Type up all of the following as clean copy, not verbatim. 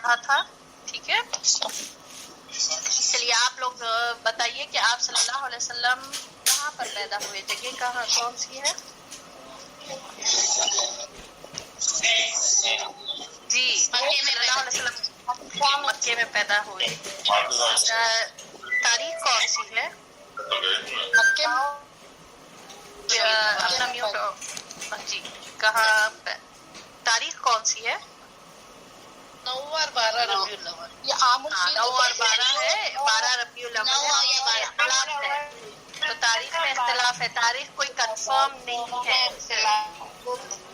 رہا تھا. ٹھیک ہے, چلیے آپ لوگ بتائیے کہ آپ صلی اللہ علیہ وسلم کہاں پر پیدا ہوئے, جگہ کہاں کون سی ہے؟ جی صلی اللہ علیہ وسلم مکے میں پیدا ہوئے. تاریخ کون سی ہے؟ مکے میں اپنا میوٹ. جی کہاں تاریخ کون سی ہے؟ 9 اور 12 ربیع الاول. یہ عام 9 اور 12 ہے, 12 ربیع الاول ہے. اختلاف ہے تو تاریخ میں اختلاف ہے, تاریخ کوئی کنفرم نہیں ہے.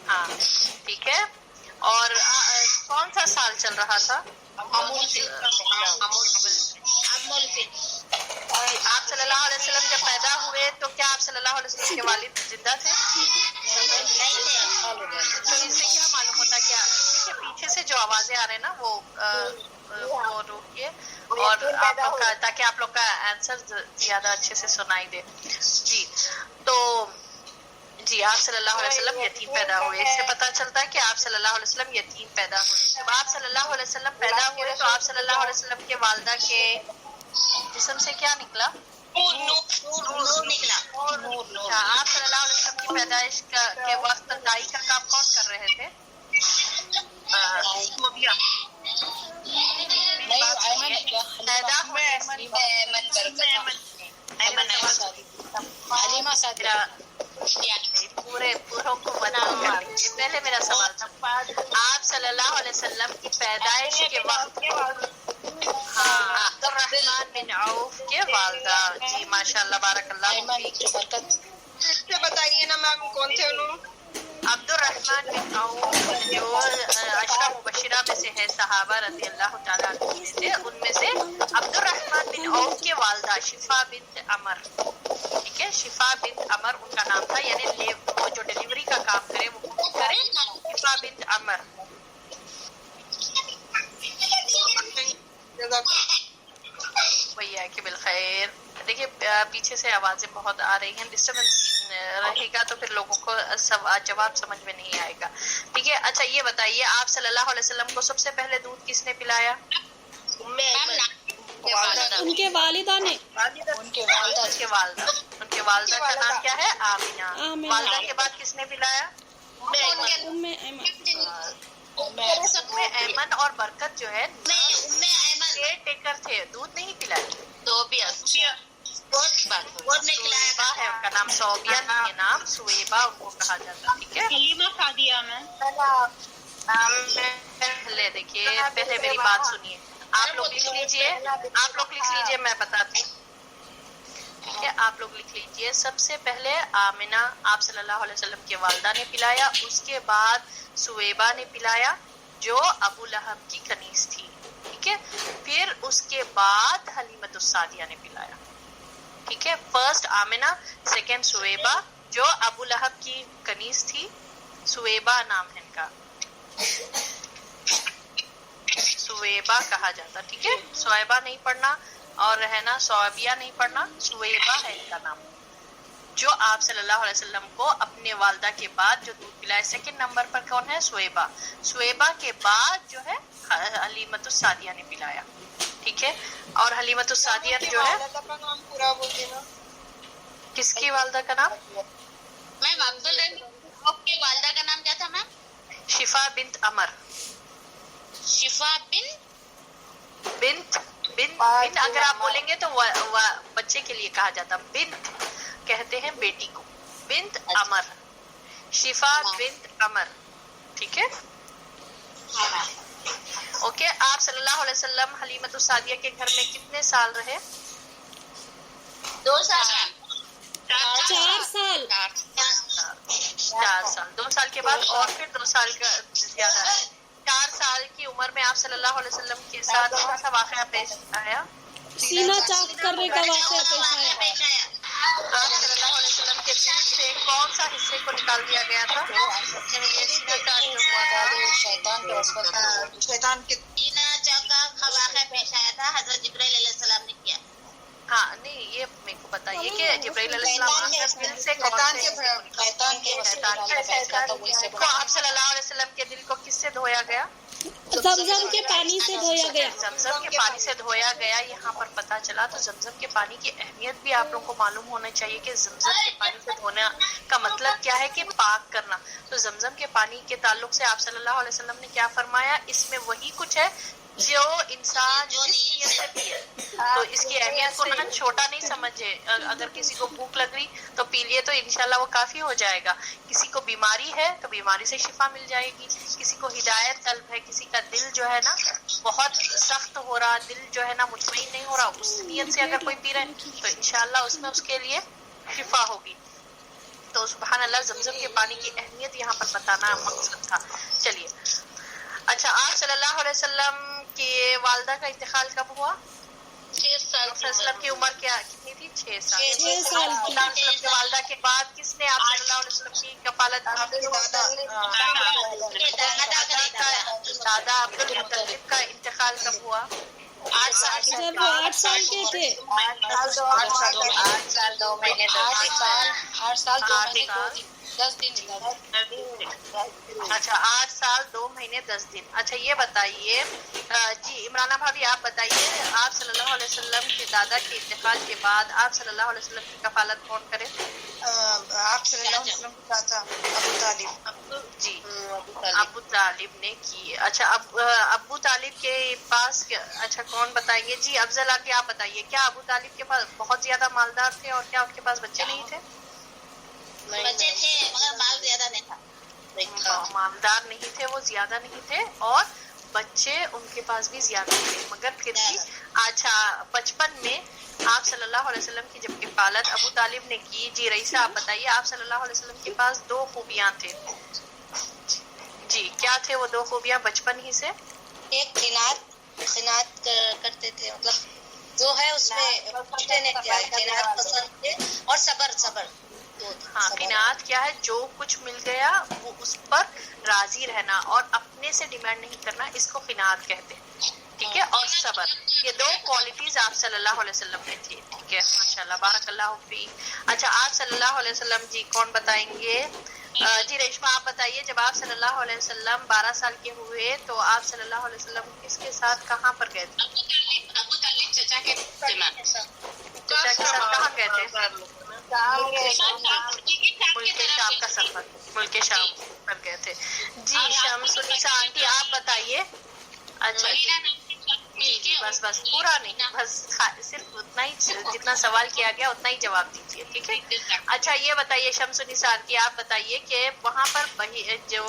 ہاں ٹھیک ہے. اور کون سا سال چل رہا تھا؟ آپ صلی اللہ علیہ وسلم جب پیدا ہوئے تو کیا آپ صلی اللہ علیہ وسلم کے والد زندہ تھے؟ تو اس سے کیا معلوم ہوتا کیا کہ پیچھے سے جو آوازیں آ رہے ہیں نا وہ روکیے, اور آپ لوگ کا تاکہ آپ لوگ کا آنسر زیادہ اچھے سے سنائی دے. جی تو جی آپ صلی اللہ علیہ وسلم یتیم پیدا ہوئے. اس سے پتہ چلتا ہے کہ آپ صلی اللہ علیہ وسلم یتیم پیدا ہوئے. جب آپ صلی اللہ علیہ وسلم پیدا ہوئے تو آپ صلی اللہ علیہ وسلم کے والدہ کے جسم سے کیا نکلا؟ نور نکلا. آپ صلی اللہ علیہ وسلم کی پیدائش کے وقت دائی کا کام کون کر رہے تھے؟ پوروں کو بنا. پہلے میرا سوال تھا, آپ صلی اللہ علیہ وسلم کی پیدائش کے وقت عبد الرحمن بن عوف کے والدہ. جی ماشاء اللہ بارک اللہ. بتائیے نا میم کون تھے انہوں؟ عبد الرحمن بن عوف جو عشرہ مبشرہ میں سے ہے, صحابہ رضی اللہ تعالیٰ عنہ میں سے, ان میں سے عبد الرحمن بن عوف کے والدہ شفا بنت عمر. ٹھیک ہے, شفا بنت عمر ان کا نام تھا, یعنی وہ جو ڈلیوری کا کام کرے وہ کرے شفا بنت عمر. بھیا کہ بالخیر. دیکھیے پیچھے سے آوازیں بہت آ رہی ہیں, ڈسٹربنس رہے گا تو پھر لوگوں کو جواب سمجھ میں نہیں آئے گا. ٹھیک ہے, اچھا یہ بتائیے آپ صلی اللہ علیہ وسلم کو سب سے پہلے دودھ کس نے پلایا؟ ان کے والدہ نے. ان کے والدہ کا نام کیا ہے؟ آمینہ. والدہ کے بعد کس نے پلایا؟ ام ایمن. ایمن اور برکت جو ہے کیئر ٹیکر تھے, دودھ نہیں پلائے. سویبا ہے ان کا نام, صوبیہ یہ نام سویبا ان کو کہا جاتا. ٹھیک ہے, پہلے دیکھیے پہلے میری بات سنیے. آپ لوگ لکھ لیجئے, میں بتاتی ہوں. ٹھیک ہے, آپ لوگ لکھ لیجئے. سب سے پہلے آمنہ آپ صلی اللہ علیہ وسلم کے والدہ نے پلایا, اس کے بعد سویبا نے پلایا جو ابو لہب کی کنیز تھی. ٹھیک ہے, پھر اس کے بعد حلیمۃ السعدیہ نے پلایا. ٹھیک ہے, فرسٹ آمنہ, سیکنڈ سویبا جو ابو لہب کی کنیز تھی, سویبا نام ہے ان کا, سویبا کہا جاتا. ٹھیک ہے, سویبا نہیں پڑھنا اور ہے نا صوبیہ نہیں پڑھنا, سویبا ہے ان کا نام, جو آپ صلی اللہ علیہ وسلم کو اپنے والدہ کے بعد جو دودھ پلائے. سیکنڈ نمبر پر کون ہے؟ سویبا. سویبا کے بعد جو ہے حلیمۃ السعدیہ نے پلایا. ٹھیک ہے, اور حلیمۃ السعدیہ جو ہے کس کی والدہ کا نام؟ میم عبد الرحمن کی والدہ کا نام کیا تھا میم؟ شفا بنت عمر. شفا بنت اگر آپ بولیں گے تو بچے کے لیے کہا جاتا, بنت کہتے ہیں بیٹی کو, بنت عمر, شفا بنت عمر. ٹھیک ہے, اوکے. آپ صلی اللہ علیہ وسلم حلیمۃ السعدیہ کے گھر میں کتنے سال رہے؟ 2 سال. 4 سال. 4 سال. 2 سال کے بعد اور پھر 2 سال کا زیادہ ہے. 4 سال کی عمر میں آپ صلی اللہ علیہ وسلم کے ساتھ کون سا واقعہ پیش آیا؟ سینہ چاک کرنے کا واقعہ پیش آیا. آپ صلی اللہ علیہ وسلم کے دل سے کون سا حصے کو نکال دیا گیا تھا؟ یہ سینہ چاک جو ہوا تھا شیطان کے سینہ چاک کا واقعہ پیش آیا تھا, حضرت جبرائیل علیہ السلام نے کیا. ہاں نہیں, یہ میرے کو بتائیے کہ جبرائیل علیہ السلام دل سے کون سے کو آپ صلی اللہ علیہ وسلم کے دل کو کس سے دھویا گیا؟ زمزم کے پانی سے دھویا گیا. زمزم کے پانی سے دھویا گیا یہاں پر پتہ چلا. تو زمزم کے پانی کی اہمیت بھی آپ لوگوں کو معلوم ہونا چاہیے کہ زمزم کے پانی سے دھونے کا مطلب کیا ہے کہ پاک کرنا. تو زمزم کے پانی کے تعلق سے آپ صلی اللہ علیہ وسلم نے کیا فرمایا؟ اس میں وہی کچھ ہے جو انسان جس نیت سے پیے. تو اس کی اہمیت کو نہ چھوٹا نہیں سمجھے. اگر کسی کو بھوک لگ رہی تو پی لیے تو انشاءاللہ وہ کافی ہو جائے گا. کسی کو بیماری ہے تو بیماری سے شفا مل جائے گی. کسی کو ہدایت طلب ہے, کسی کا دل جو ہے نا بہت سخت ہو رہا, دل جو ہے نا مطمئن نہیں ہو رہا, اس نیت سے اگر کوئی پی رہا ہے تو انشاءاللہ اس میں اس کے لیے شفا ہوگی. تو سبحان اللہ, زمزم کے پانی کی اہمیت یہاں پر بتانا مقصد تھا. چلیے اچھا, آپ صلی اللہ علیہ وسلم کی والدہ کا انتقال کب ہوا؟ 6 سال وسلم کی عمر کیا کتنی تھی؟ 6 سال. 6 سال کی. وسلم کی والدہ کے بعد کس نے آپ صلی اللہ علیہ وسلم کی کفالت کی؟ دادا عبد المطلب کا انتقال کب ہوا؟ 8 سال جب وہ 8 سال کے تھے. 8 سال 2 مہینے 10 دن. اچھا 8 سال 2 مہینے 10 دن. اچھا یہ بتائیے جی عمرانہ بھابھی آپ بتائیے, آپ صلی اللہ علیہ وسلم کے دادا کے انتقال کے بعد آپ صلی اللہ علیہ وسلم کی کفالت کون کرے؟ آپ صلی اللہ علیہ وسلم کا چاچا ابو طالب. جی ابو طالب نے کی. اچھا ابو طالب کے پاس اچھا کون بتائیں گے؟ جی افضل آ کے آپ بتائیے, کیا ابو طالب کے پاس بہت زیادہ مالدار تھے اور کیا ان کے پاس بچے نہیں تھے؟ بچے تھے مگر مال زیادہ نہیں تھا. مالدار نہیں تھے, وہ زیادہ نہیں تھے, اور بچے ان کے پاس بھی زیادہ تھے, مگر پھر بھی. اچھا بچپن میں آپ صلی اللہ علیہ وسلم کی جب کفالت ابو طالب نے کی, جی رئیسہ آپ بتائیے, آپ صلی اللہ علیہ وسلم کے پاس 2 خوبیاں تھے. جی کیا تھے وہ 2 خوبیاں بچپن ہی سے؟ ایک خنات کرتے تھے, مطلب جو ہے اس میں خنات پسند تھے, اور صبر. ہاں قناعت کیا ہے؟ جو کچھ مل گیا وہ اس پر راضی رہنا اور اپنے سے ڈیمانڈ نہیں کرنا, اس کو قناعت کہتے ہیں. ٹھیک ہے, اور صبر, یہ 2 کوالٹیز آپ صلی اللہ علیہ وسلم میں تھی. ٹھیک ہے ماشاءاللہ بارک اللہ فیک. اچھا آپ صلی اللہ علیہ وسلم, جی کون بتائیں گے؟ جی ریشمہ آپ بتائیے, جب آپ صلی اللہ علیہ وسلم 12 سال کے ہوئے تو آپ صلی اللہ علیہ وسلم کس کے ساتھ کہاں پر گئے تھے؟ ابو طالب چچا کے چچا کے ساتھ کہاں گئے تھے؟ ملک شام کا سفر, ملک شام پر گئے تھے. جی شمس النساء آنٹی آپ بتائیے. اچھا جی بس پورا نہیں, بس صرف اتنا ہی, جتنا سوال کیا گیا اتنا ہی جواب دیجیے. ٹھیک ہے. اچھا یہ بتائیے شمس النساء آنٹی آپ بتائیے کہ وہاں پر جو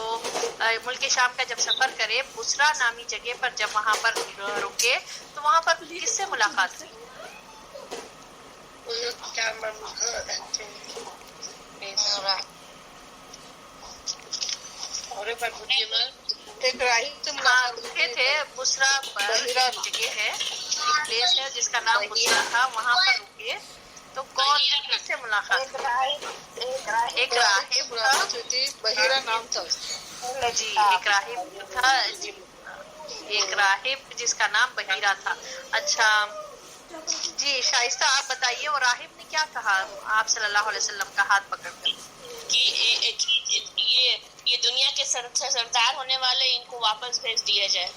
ملک شام کا جب سفر کرے, بسرا نامی جگہ پر جب وہاں پر رکے تو وہاں پر کس سے ملاقات ہوئی؟ رکے تھے بسرا پر, جگہ ہے ایک پلیس ہے جس کا نام بسرا تھا, وہاں پر رکے تو کون کس سے ملاقات ہوئی؟ ایک راہب بحیرہ نام تھا. جی ایک راہب تھا, جی ایک راہب جس کا نام بحیرہ تھا. اچھا جی شائستہ آپ بتائیے, وہ راہب نے کیا کہا آپ صلی اللہ علیہ وسلم کا ہاتھ پکڑ کر؟ یہ دنیا کے سردار ہونے والے, ان کو واپس بھیج دیا جائے.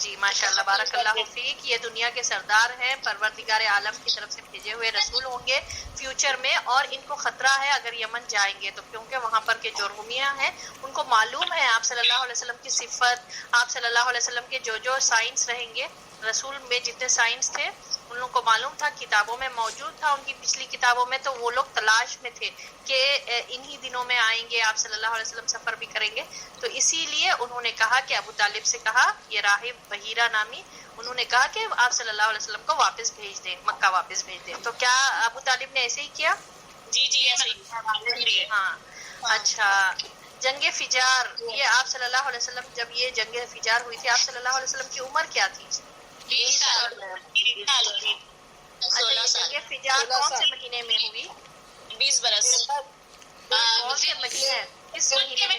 جی ماشاءاللہ بارک اللہ فیک. یہ دنیا کے سردار ہیں, پروردگار عالم کی طرف سے بھیجے ہوئے رسول ہوں گے فیوچر میں, اور ان کو خطرہ ہے اگر یمن جائیں گے تو, کیونکہ وہاں پر کے جو رومیاں ہیں ان کو معلوم ہے آپ صلی اللہ علیہ وسلم کی صفت, آپ صلی اللہ علیہ وسلم کے جو سائنس رہیں گے, رسول میں جتنے سائنس تھے ان لوگوں کو معلوم تھا, کتابوں میں موجود تھا, ان کی پچھلی کتابوں میں, تو وہ لوگ تلاش میں تھے کہ انہی دنوں میں آئیں گے آپ صلی اللہ علیہ وسلم سفر بھی کریں گے. تو اسی لیے انہوں نے کہا کہ ابو طالب سے کہا, یہ راہب بحیرہ نامی, انہوں نے کہا کہ آپ صلی اللہ علیہ وسلم کو واپس بھیج دیں, مکہ واپس بھیج دیں. تو کیا ابو طالب نے ایسے ہی کیا؟ جی ایسے ہی. ہاں اچھا جنگ فجار, یہ آپ صلی اللہ علیہ وسلم جب یہ جنگ فجار ہوئی تھی آپ صلی اللہ علیہ وسلم کی عمر کیا تھی؟ 20 سال. اچھا یہ جنگ فجار کون سے مہینے میں ہوئی؟ 20 برس. کون سے مہینے, کس مہینے میں؟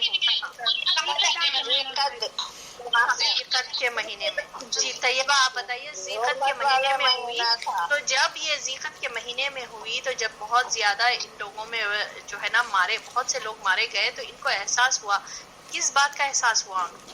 ذیقعد کے مہینے میں. جی طیبہ آپ بتائیے, ذیقعد کے مہینے میں ہوئی. تو جب یہ ذیقعد کے مہینے میں ہوئی تو جب بہت زیادہ ان لوگوں میں جو ہے نا بہت سے لوگ مارے گئے, تو ان کو احساس ہوا, کس بات کا احساس ہوا ان کو؟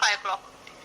5 o'clock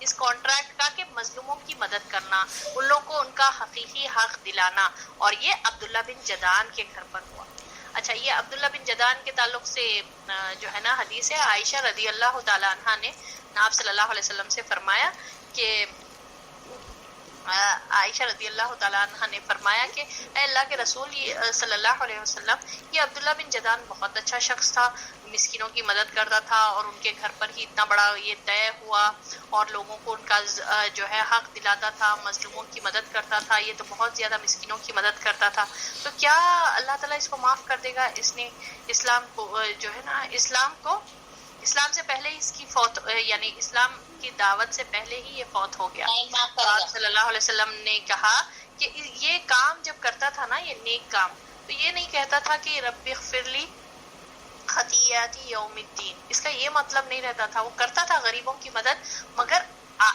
اس کانٹریکٹ کا کہ مظلوموں کی مدد کرنا، ان لوگوں کو ان کا حقیقی حق دلانا، اور یہ عبداللہ بن جدان کے گھر پر ہوا. اچھا، یہ عبداللہ بن جدان کے تعلق سے جو ہے نا حدیث ہے، عائشہ رضی اللہ تعالی عنہا نے آپ صلی اللہ علیہ وسلم سے فرمایا کہ عائشہ رضی اللہ تعالیٰ عنہ نے فرمایا کہ اے اللہ کے رسول صلی اللہ علیہ وسلم، یہ عبداللہ بن جدان بہت اچھا شخص تھا، مسکینوں کی مدد کرتا تھا، اور ان کے گھر پر ہی اتنا بڑا یہ طے ہوا، اور لوگوں کو ان کا جو ہے حق دلاتا تھا، مظلوموں کی مدد کرتا تھا، یہ تو بہت زیادہ مسکینوں کی مدد کرتا تھا، تو کیا اللہ تعالیٰ اس کو معاف کر دے گا؟ اس نے اسلام کو جو ہے نا اسلام سے پہلے ہی اس کی فوت، یعنی اسلام کی دعوت سے پہلے ہی یہ فوت ہو گیا. تو آپ صلی اللہ علیہ وسلم نے کہا کہ یہ کام جب کرتا تھا نا، یہ نیک کام، تو یہ نہیں کہتا تھا کہ رب اغفر لی خطیئاتی یوم الدین، اس کا یہ مطلب نہیں رہتا تھا. وہ کرتا تھا غریبوں کی مدد، مگر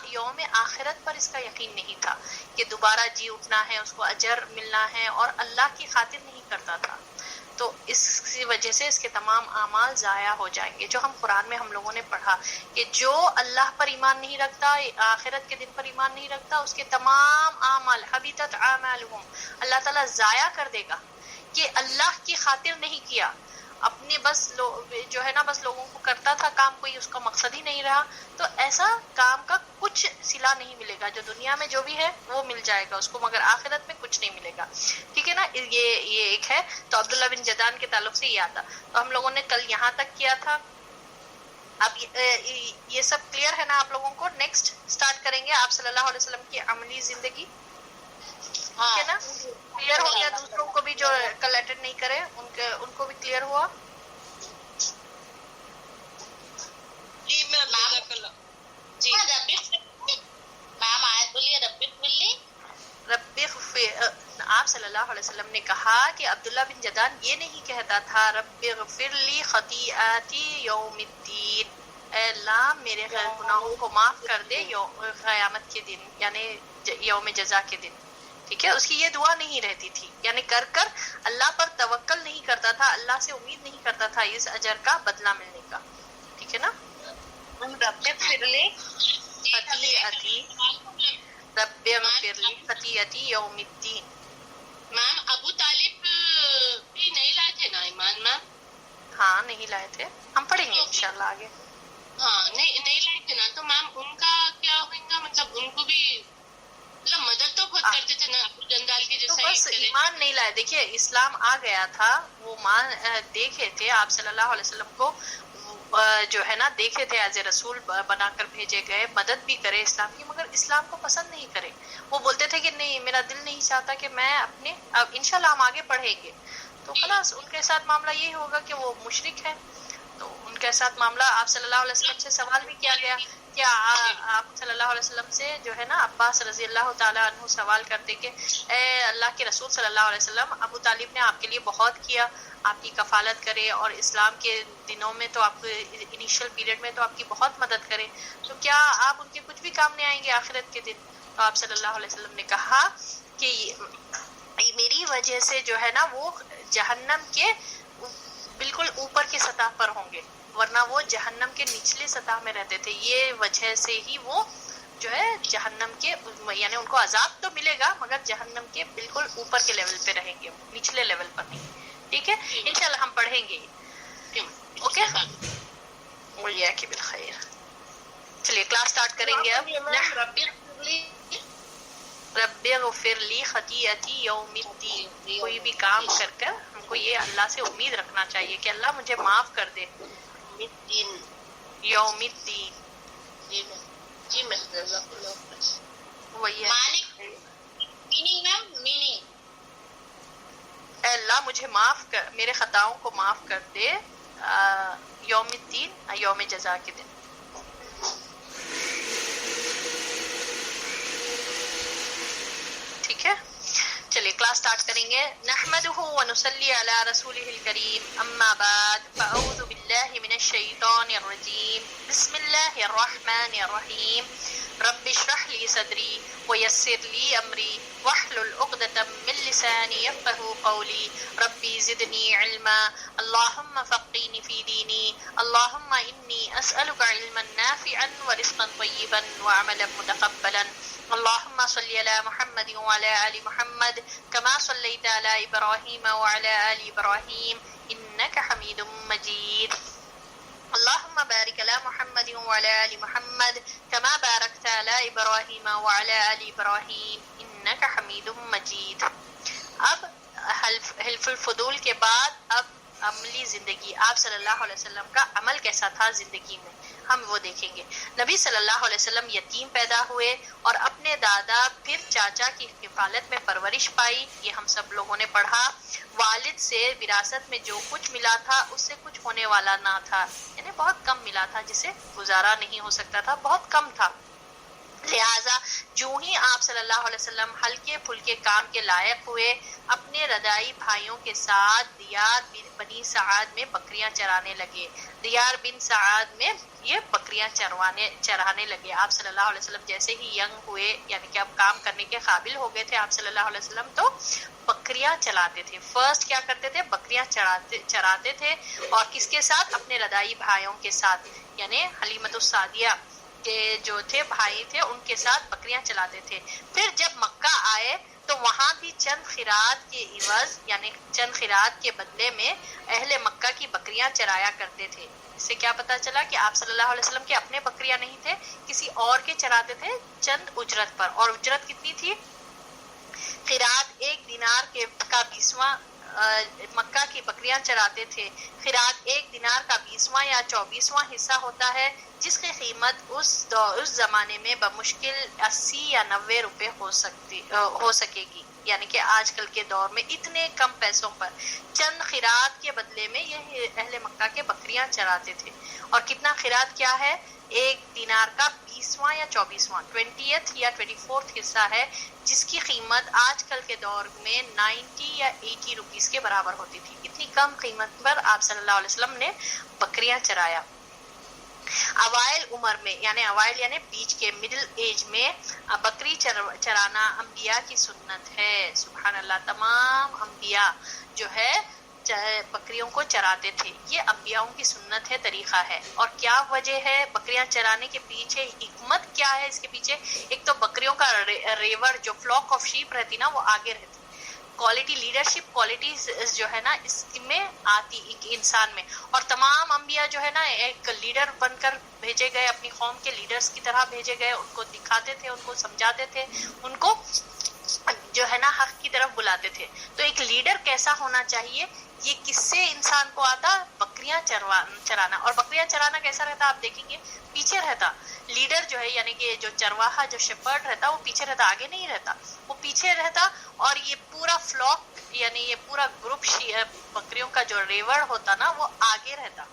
یوم آخرت پر اس کا یقین نہیں تھا کہ دوبارہ جی اٹھنا ہے، اس کو اجر ملنا ہے، اور اللہ کی خاطر نہیں کرتا تھا. تو اس کی وجہ سے اس کے تمام اعمال ضائع ہو جائیں گے. جو ہم قرآن میں ہم لوگوں نے پڑھا کہ جو اللہ پر ایمان نہیں رکھتا، آخرت کے دن پر ایمان نہیں رکھتا، اس کے تمام اعمال حبیطت اعمالہم، اللہ تعالیٰ ضائع کر دے گا، کہ اللہ کی خاطر نہیں کیا، اپنے بس جو ہے نا بس لوگوں کو کرتا تھا کام، کوئی اس کا مقصد ہی نہیں رہا. تو ایسا کام کا کچھ صلہ نہیں ملے گا. جو دنیا میں جو بھی ہے وہ مل جائے گا اس کو، مگر آخرت میں کچھ نہیں ملے گا. ٹھیک ہے نا، یہ ایک ہے. تو عبداللہ بن جدان کے تعلق سے یہ آتا. تو ہم لوگوں نے کل یہاں تک کیا تھا. اب یہ سب کلیئر ہے نا آپ لوگوں کو؟ نیکسٹ سٹارٹ کریں گے آپ صلی اللہ علیہ وسلم کی عملی زندگی. ٹھیک ہے نا، کلیئر ہو گیا؟ دوسروں کو بھی جو کل اٹینڈ نہیں کرے ان کو بھی کلیئر ہوا؟ جی میم. جی میم آیت بولیے، رب اغفر لی. رب آپ صلی اللہ علیہ وسلم نے کہا کہ عبداللہ بن جدان یہ نہیں کہتا تھا رب اغفر لی خطیئاتی یوم الدین، اے اللہ میرے گناہوں کو معاف کر دے قیامت کے دن، یعنی یوم جزا کے دن. ٹھیک ہے، اس کی یہ دعا نہیں رہتی تھی، یعنی کر اللہ پر توکل نہیں کرتا تھا، اللہ سے امید نہیں کرتا تھا اس اجر کا بدلہ ملنے کا. ٹھیک ہے نا. رب اغفر لی خطیئاتی، رب اغفر لی خطیئاتی یوم الدین. میم ابو طالب بھی نہیں لائے تھے نا ایمان میم؟ ہاں نہیں لائے تھے، ہم پڑھیں گے انشاءاللہ آگے. ہاں نہیں لائے تھے نا، تو میم ان کا کیا ہوگا؟ مطلب ان کو بھی مطلب مدد تو خود کرتے تھے نا ابو جندال کی تو جیسا. بس ایمان نہیں لائے. دیکھیے اسلام آ گیا تھا، وہ دیکھے تھے آپ صلی اللہ علیہ وسلم کو، جو ہے نا دیکھے تھے ایز اے رسول بنا کر بھیجے گئے، مدد بھی کرے اسلام کی، مگر اسلام کو پسند نہیں کرے. وہ بولتے تھے کہ نہیں، میرا دل نہیں چاہتا کہ میں اپنے، اب انشاءاللہ ہم آگے پڑھیں گے تو خلاص ان کے ساتھ معاملہ یہ ہوگا کہ وہ مشرک ہے. تو ان کے ساتھ معاملہ آپ صلی اللہ علیہ وسلم سے سوال بھی کیا گیا، کیا آپ صلی اللہ علیہ وسلم سے جو ہے نا عباس رضی اللہ تعالیٰ عنہ سوال کرتے کہ اے اللہ کے رسول صلی اللہ علیہ وسلم، ابو طالب نے آپ کے لیے بہت کیا، آپ کی کفالت کرے، اور اسلام کے دنوں میں تو آپ انیشل پیریڈ میں تو آپ کی بہت مدد کرے، تو کیا آپ ان کے کچھ بھی کام نہیں آئیں گے آخرت کے دن؟ تو آپ صلی اللہ علیہ وسلم نے کہا کہ میری وجہ سے جو ہے نا وہ جہنم کے بالکل اوپر کی سطح پر ہوں گے، ورنہ وہ جہنم کے نچلے سطح میں رہتے تھے. یہ وجہ سے ہی وہ جو ہے جہنم کے، یعنی ان کو عذاب تو ملے گا مگر جہنم کے بالکل اوپر کے لیول پہ رہیں گے، نچلے لیول پر نہیں. ٹھیک ہے، انشاءاللہ ہم پڑھیں گے. اوکے، وإياك بالخیر. چلیے کلاس سٹارٹ کریں گے اب. رب اغفر لی خطیئتی یوم الدین. کوئی بھی کام کر ہم کو یہ اللہ سے امید رکھنا چاہیے کہ اللہ مجھے معاف کر دے. یوم الدین. جی میں وہی ہے، میننگ میم، میننگ اے اللہ مجھے معاف کر، میرے خطاؤں کو معاف کر دے یوم الدین، یوم جزا کے دن. ٹھیک ہے، چلیے کلاس سٹارٹ کریں گے. نحمده ونصلي على رسوله الكريم، اما بعد فاعوذ بالله من الشيطان الرجيم. بسم الله الرحمن الرحيم. رب اشرح لی صدری ویسر لی امری واحلل عقدۃ من لسانی یفقهوا قولی ربی زدنی علما اللہم فقہنی فی دینی اللہم انی اسألک علما نافعا ورزقا طیبا وعملا متقبلا اللهم صل على محمد وعلى آل محمد كما صليت على إبراهيم وعلى آل إبراهيم إنك حميد مجيد اللهم بارك على محمد وعلى آل محمد كما باركت على إبراهيم وعلى آل إبراهيم إنك حميد مجيد. اب حلف الفضول کے بعد اب عملی زندگی، آپ صلی اللہ علیہ وسلم کا عمل کیسا تھا زندگی میں، ہم وہ دیکھیں گے. نبی صلی اللہ علیہ وسلم یتیم پیدا ہوئے اور اپنے دادا پھر چاچا کی کفالت میں پرورش پائی، یہ ہم سب لوگوں نے پڑھا. والد سے وراثت میں جو کچھ ملا تھا اس سے کچھ ہونے والا نہ تھا، یعنی بہت کم ملا تھا، جسے گزارا نہیں ہو سکتا تھا، بہت کم تھا. لہٰذا جو ہی آپ صلی اللہ علیہ وسلم ہلکے پھلکے کام کے لائق ہوئے، اپنے ردائی بھائیوں کے ساتھ دیار بنی سعد میں بکریاں چرانے لگے. دیار بن سعد میں یہ بکریاں چرانے لگے. آپ صلی اللہ علیہ وسلم جیسے ہی ینگ ہوئے، یعنی کہ اب کام کرنے کے قابل ہو گئے تھے آپ صلی اللہ علیہ وسلم، تو بکریاں چلاتے تھے. فرسٹ کیا کرتے تھے؟ بکریاں چراتے تھے. اور کس کے ساتھ؟ اپنے ردائی بھائیوں کے ساتھ، یعنی حلیمۃ السعدیہ کے جو تھے بھائی تھے، ان کے ساتھ بکریاں چلاتے تھے. پھر جب مکہ آئے تو وہاں بھی چند خیرات کے عوض، یعنی چند خیرات کے بدلے میں اہل مکہ کی بکریاں چرایا کرتے تھے. اس سے کیا پتا چلا کہ آپ صلی اللہ علیہ وسلم کے اپنے بکریاں نہیں تھے، کسی اور کے چراتے تھے چند اجرت پر. اور اجرت کتنی تھی؟ خیرات 1 دینار کا 20واں مکہ کی بکریاں چراتے تھے. خیرات 1 دینار کا 20واں یا 24واں حصہ ہوتا ہے، جس کی قیمت اس زمانے میں بمشکل 80 یا 90 روپے ہو سکے گی. یعنی کہ آج کل کے دور میں اتنے کم پیسوں پر چند خیرات کے بدلے میں یہ اہل مکہ کے بکریاں چراتے تھے. اور کتنا خیرات کیا ہے؟ 1 دینار کا 20واں یا 24واں 20th یا 24th حصہ ہے، جس کی قیمت آج کل کے دور میں 90 یا 80 روپیز کے برابر ہوتی تھی. اتنی کم قیمت پر آپ صلی اللہ علیہ وسلم نے بکریاں چرایا. اوائل عمر میں، یعنی اوائل یعنی بیچ کے مڈل ایج میں بکری چرانا انبیاء کی سنت ہے. سبحان اللہ، تمام انبیاء جو ہے بکریوں کو چراتے تھے. یہ انبیاءوں کی سنت ہے، طریقہ ہے. اور کیا وجہ ہے بکریاں چرانے کے پیچھے؟ حکمت کیا ہے اس کے پیچھے؟ ایک تو بکریوں کا ریوڑ، جو فلاک آف شیپ رہتی نا، وہ آگے رہتی. کوالٹی، لیڈرشپ کوالٹیز جو ہے نا اس میں آتی ایک انسان میں. اور تمام انبیاء جو ہے نا ایک لیڈر بن کر بھیجے گئے، اپنی قوم کے لیڈرز کی طرح بھیجے گئے. ان کو دکھاتے تھے، ان کو سمجھاتے تھے، ان کو جو ہے نا حق کی طرف بلاتے تھے. تو ایک لیڈر کیسا ہونا چاہیے؟ یہ کس سے انسان کو آتا؟ بکریاں چرانا. اور بکریاں چرانا کیسا رہتا؟ آپ دیکھیں گے پیچھے رہتا لیڈر جو ہے، یعنی کہ جو چرواہا، جو شیپرڈ رہتا، وہ پیچھے رہتا، آگے نہیں رہتا. وہ پیچھے رہتا اور یہ پورا فلاک، یعنی یہ پورا گروپ بکریوں کا جو ریوڑ ہوتا نا، وہ آگے رہتا.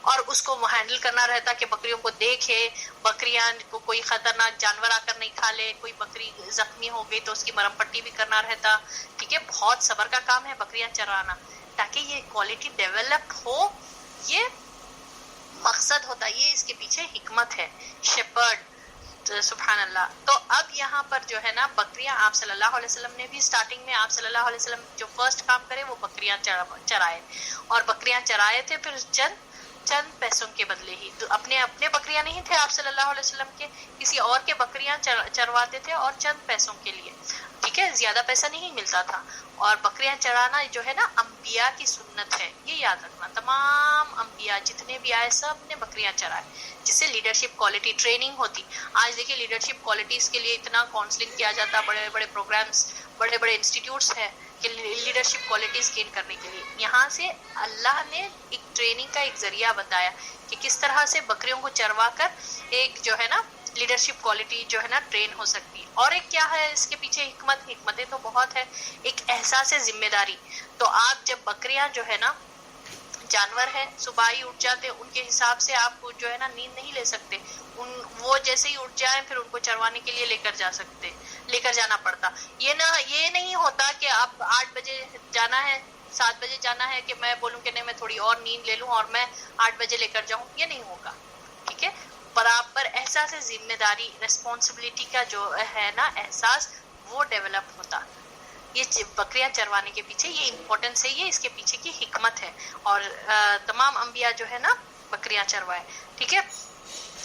اور اس کو ہینڈل کرنا رہتا کہ بکریوں کو دیکھے، بکریاں کو کوئی خطرناک جانور آ کر نہیں کھا لے. کوئی بکری زخمی ہو گئی تو اس کی مرہم پٹی بھی کرنا رہتا. ٹھیک ہے، بہت صبر کا کام ہے بکریاں چرانا، تاکہ یہ کوالٹی ڈیولپ ہو. یہ مقصد ہوتا ہے، یہ اس کے پیچھے حکمت ہے. شیپرڈ، سبحان اللہ. تو اب یہاں پر جو ہے نا بکریاں آپ صلی اللہ علیہ وسلم نے بھی سٹارٹنگ میں، آپ صلی اللہ علیہ وسلم جو فرسٹ کام کرے وہ بکریاں چرائے. اور بکریاں چرائے تھے پھر چند پیسوں کے بدلے ہی. تو اپنے بکریاں نہیں تھے آپ صلی اللہ علیہ وسلم کے، کسی اور کے بکریاں چرواتے تھے، اور چند پیسوں کے لیے. ٹھیک ہے، زیادہ پیسہ نہیں ملتا تھا. اور بکریاں چرانا جو ہے نا انبیاء کی سنت ہے، یہ یاد رکھنا. تمام انبیاء جتنے بھی آئے سب نے بکریاں چرائے، جس سے لیڈرشپ کوالٹی ٹریننگ ہوتی. آج دیکھیے لیڈرشپ کوالٹیز کے لیے اتنا کاؤنسلنگ کیا جاتا، بڑے بڑے پروگرامز، بڑے بڑے انسٹیٹیوٹس ہیں کہ لیڈرشپ کوالٹیز گین کرنے کے لیے. یہاں سے اللہ نے ایک ٹریننگ کا ایک ذریعہ بتایا کہ کس طرح سے بکریوں کو چروا کر ایک جو ہے نا لیڈرشپ کوالٹی جو ہے نا ٹرین ہو سکتی. اور ایک کیا ہے اس کے پیچھے حکمتیں تو بہت ہے. ایک احساس ذمہ داری. تو آپ جب بکریاں جو ہے نا جانور ہے، صبح ہی اٹھ جاتے، ان کے حساب سے آپ جو ہے نا نیند نہیں لے سکتے. وہ جیسے ہی اٹھ جائیں پھر ان کو چروانے کے لیے لے کر جانا پڑتا. یہ نہیں ہوتا کہ آپ 8 بجے جانا ہے، 7 بجے جانا ہے کہ میں بولوں کہ نہیں میں تھوڑی اور نیند لے لوں اور میں 8 بجے لے کر جاؤں. یہ نہیں ہوگا. ٹھیک ہے، برابر احساس ذمہ داری، ریسپانسبلٹی کا جو ہے نا احساس، وہ ڈیولپ ہوتا. یہ بکریاں چروانے کے پیچھے یہ امپورٹنس ہے، یہ اس کے پیچھے کی حکمت ہے. اور تمام انبیاء جو ہے نا بکریاں چروائے، ٹھیک ہے،